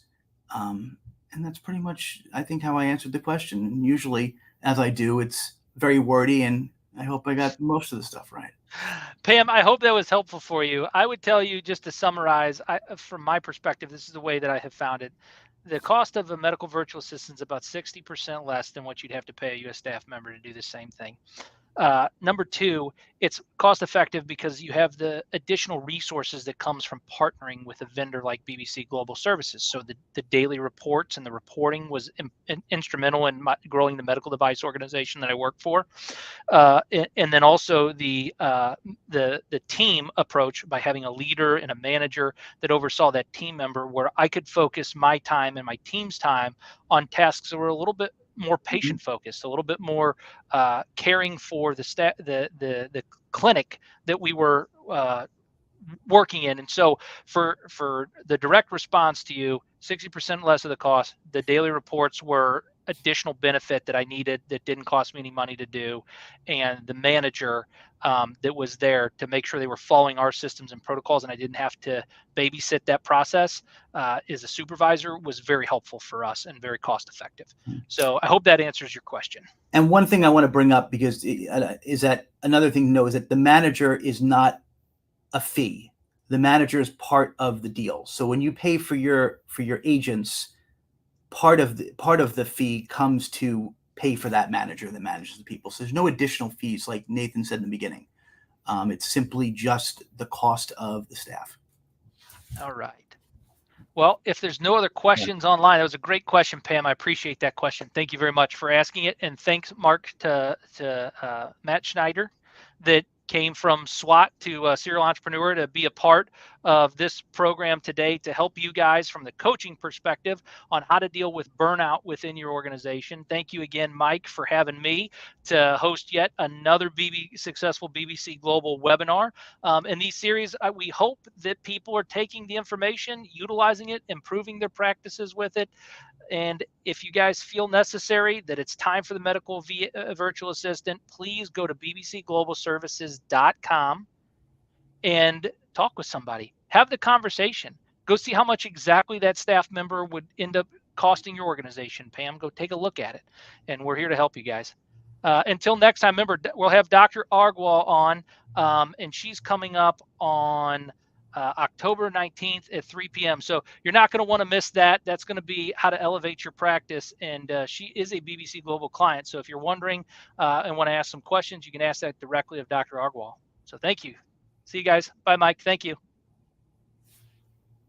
And that's pretty much, I think, how I answered the question. And usually, as I do, it's very wordy, and I hope I got most of the stuff right. Pam, I hope that was helpful for you. I would tell you, just to summarize, from my perspective, this is the way that I have found it. The cost of a medical virtual assistant is about 60% less than what you'd have to pay a U.S. staff member to do the same thing. Number two, it's cost effective because you have the additional resources that comes from partnering with a vendor like BBC Global Services. So the daily reports and the reporting was instrumental in growing the medical device organization that I work for. And then also the team approach, by having a leader and a manager that oversaw that team member, where I could focus my time and my team's time on tasks that were a little bit more patient focused, a little bit more caring for the clinic that we were working in. And so for the direct response to you, 60% less of the cost. The daily reports were additional benefit that I needed that didn't cost me any money to do. And the manager that was there to make sure they were following our systems and protocols, and I didn't have to babysit that process as a supervisor, was very helpful for us and very cost effective. So I hope that answers your question. And one thing I want to bring up, because is that another thing to know, is that the manager is not a fee. The manager is part of the deal. So when you pay for your agents, part of the fee comes to pay for that manager that manages the people. So there's no additional fees, like Nathan said in the beginning. It's simply just the cost of the staff. All right. Well, if there's no other questions online, that was a great question, Pam. I appreciate that question. Thank you very much for asking it. And thanks, Mark, to Matt Schneider, that came from SWAT to Serial Entrepreneur to be a part of this program today to help you guys from the coaching perspective on how to deal with burnout within your organization. Thank you again, Mike, for having me to host yet another successful BBC Global webinar. In these series, we hope that people are taking the information, utilizing it, improving their practices with it. And if you guys feel necessary that it's time for the medical virtual assistant, please go to bbcglobalservices.com and talk with somebody. Have the conversation. Go see how much exactly that staff member would end up costing your organization. Pam, go take a look at it. And we're here to help you guys. Until next time, remember, we'll have Dr. Argwal on, and she's coming up on October 19th at 3 p.m. So you're not going to want to miss that. That's going to be how to elevate your practice. And she is a BBC Global client. So if you're wondering and want to ask some questions, you can ask that directly of Dr. Argwal. So thank you. See you guys. Bye, Mike. Thank you.